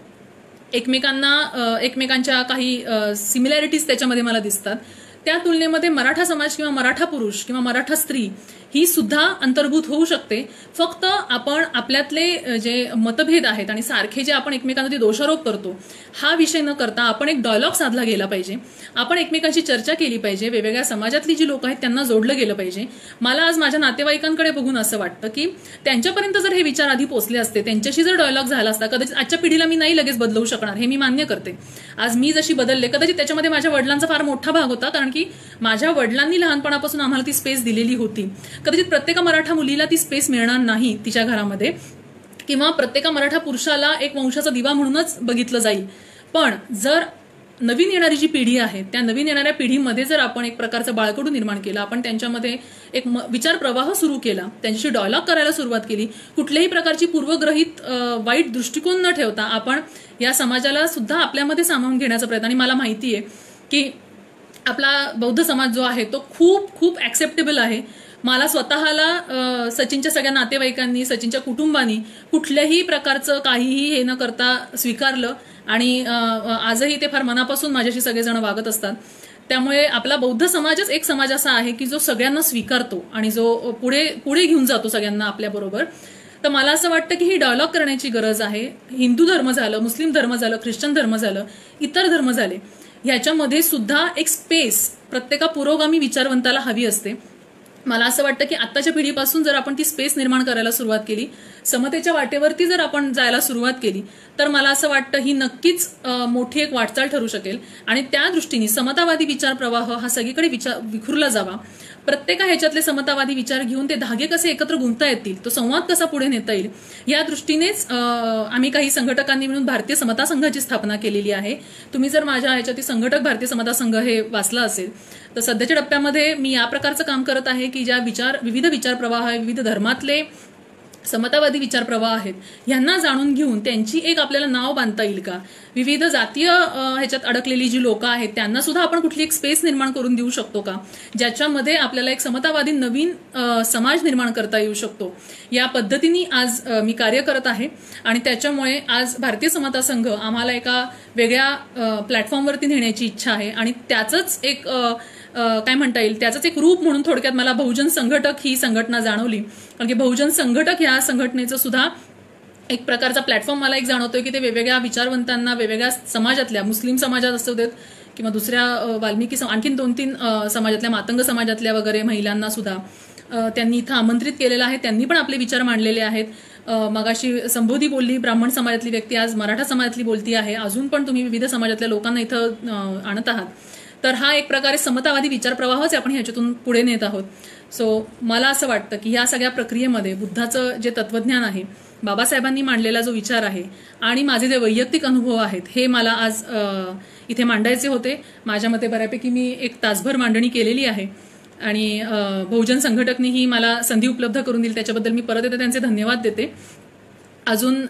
एकमेकांच्या काही सिमिलॅरिटीज त्याच्यामध्ये मला दिसतात. त्या तुलनेमध्ये मराठा समाज किंवा मराठा पुरुष किंवा मराठा स्त्री ही सुद्धा अंतर्भूत होऊ शकते. फक्त आपण आपल्यातले जे मतभेद आहेत आणि सारखे जे आपण एकमेकांवरती दोषारोप करतो हा विषय न करता आपण एक डायलॉग साधला गेला पाहिजे. आपण एकमेकांची चर्चा केली पाहिजे. वेगवेगळ्या समाजातली जी लोक आहेत त्यांना जोडलं गेलं पाहिजे. मला आज माझ्या नातेवाईकांकडे बघून असं वाटतं की त्यांच्यापर्यंत जर हे विचार आधी पोहोचले असते, त्यांच्याशी जर डायलॉग झाला असता, कदाचित आजच्या पिढीला मी नाही लगेच बदलवू शकणार, हे मी मान्य करते. आज मी जशी बदलले, कदाचित त्याच्यामध्ये माझ्या वडिलांचा फार मोठा भाग होता, कारण की माझ्या वडिलांनी लहानपणापासून आम्हाला ती स्पेस दिलेली होती. कदाचित प्रत्येक मराठा मुलीला ती स्पेस मिळणार नाही तिच्या घरामध्ये, किंवा प्रत्येक मराठा पुरुषाला एक वंशाचा दिवा म्हणूनच बघितलं जाईल. पण जर नवीन येणारी जी पिढी आहे त्या नवीन येणाऱ्या पिढीमध्ये जर आपण एक प्रकारचं बाळकडू निर्माण केलं, आपण त्यांच्यामध्ये एक विचार प्रवाह सुरू केला, त्यांच्याशी डायलॉग करायला सुरुवात केली, कुठल्याही प्रकारची पूर्वग्रहित वाईट दृष्टिकोन न ठेवता आपण या समाजाला सुद्धा आपल्यामध्ये सामावून घेण्याचा प्रयत्न. आणि मला माहिती आहे की आपला बौद्ध समाज जो आहे तो खूप खूप ऍक्सेप्टेबल आहे. मला स्वतःला सचिनच्या सगळ्या नातेवाईकांनी, सचिनच्या कुटुंबानी कुठल्याही प्रकारचं काहीही हे न करता स्वीकारलं आणि आजही ते फार मनापासून माझ्याशी सगळेजण वागत असतात. त्यामुळे आपला बौद्ध समाजच एक समाज असा आहे की जो सगळ्यांना स्वीकारतो आणि जो पुढे घेऊन जातो सगळ्यांना आपल्याबरोबर. तर मला असं वाटतं की ही डायलॉग करण्याची गरज आहे. हिंदू धर्म झालं, मुस्लिम धर्म झालं, ख्रिश्चन धर्म झालं, इतर धर्म झाले, ह्याच्यामध्ये सुद्धा एक स्पेस प्रत्येका पुरोगामी विचारवंताला हवी असते. मला असं वाटतं की आत्ताच्या पिढीपासून जर आपण ती स्पेस निर्माण करायला सुरुवात केली, समतेच्या वाटेवरती जर आपण जायला सुरुवात केली, तर मला असं वाटतं ही नक्कीच मोठी एक वाटचाल ठरू शकेल. आणि त्या दृष्टीने समतावादी विचार प्रवाह हा सगळीकडे विखुरला जावा. प्रत्येका ह्याच्यातले समतावादी विचार घेऊन ते धागे कसे एकत्र गुंतता येतील, तो संवाद कसा पुढे नेता येईल, या दृष्टीनेच आम्ही काही संघटकांनी मिळून भारतीय समता संघाची स्थापना केलेली आहे. तुम्ही जर माझ्या ह्याच्यातील संघटक भारतीय समता संघ हे वाचलं असेल तर सध्याच्या टप्प्यामध्ये मी या प्रकारचं काम करत आहे की ज्या विविध विचार प्रवाह, विविध धर्मातले समतावादी विचार प्रवाह आहेत ह्यांना जाणून घेऊन त्यांची एक आपल्याला नाव बांधता येईल का, विविध जातीय ह्याच्यात अडकलेली जी लोक आहेत त्यांना सुद्धा आपण कुठली एक स्पेस निर्माण करून देऊ शकतो का, ज्याच्यामध्ये आपल्याला एक समतावादी नवीन समाज निर्माण करता येऊ शकतो. या पद्धतीने आज मी कार्य करत आहे आणि त्याच्यामुळे आज भारतीय समता संघ आम्हाला एका वेगळ्या प्लॅटफॉर्मवरती नेण्याची इच्छा आहे. आणि त्याचंच एक काय म्हणता येईल, त्याचंच एक रूप म्हणून थोडक्यात मला बहुजन संघटक ही संघटना जाणवली. कारण की बहुजन संघटक या संघटनेचं सुद्धा एक प्रकारचा प्लॅटफॉर्म मला एक जाणवतोय की ते वेगवेगळ्या विचारवंतांना, वेगवेगळ्या समाजातल्या, मुस्लिम समाजात असू देत किंवा दुसऱ्या वाल्मिकी आणखीन 2-3 समाजातल्या, मातंग समाजातल्या वगैरे महिलांना सुद्धा त्यांनी इथं आमंत्रित केलेलं आहे. त्यांनी पण आपले विचार मांडलेले आहेत. मगाशी संबोधी बोलली ब्राह्मण समाजातली व्यक्ती, आज मराठा समाजातली बोलती आहे. अजून पण तुम्ही विविध समाजातल्या लोकांना इथं आणत आहात. तर हा एक प्रकारे समतावादी विचार प्रवाहच आपण ह्याच्यातून पुढे नेत आहोत. सो मला असं वाटतं की या सगळ्या प्रक्रियेमध्ये बुद्धाचं जे तत्वज्ञान आहे, बाबासाहेबांनी मांडलेला जो विचार आहे आणि माझे जे वैयक्तिक अनुभव आहेत हे मला आज इथे मांडायचे होते. माझ्या मते बऱ्यापैकी मी 1 तासभर मांडणी केलेली आहे आणि बहुजन संघटकनी ही मला संधी उपलब्ध करून दिली, त्याच्याबद्दल मी परत एकदा त्यांचे धन्यवाद देते. अजून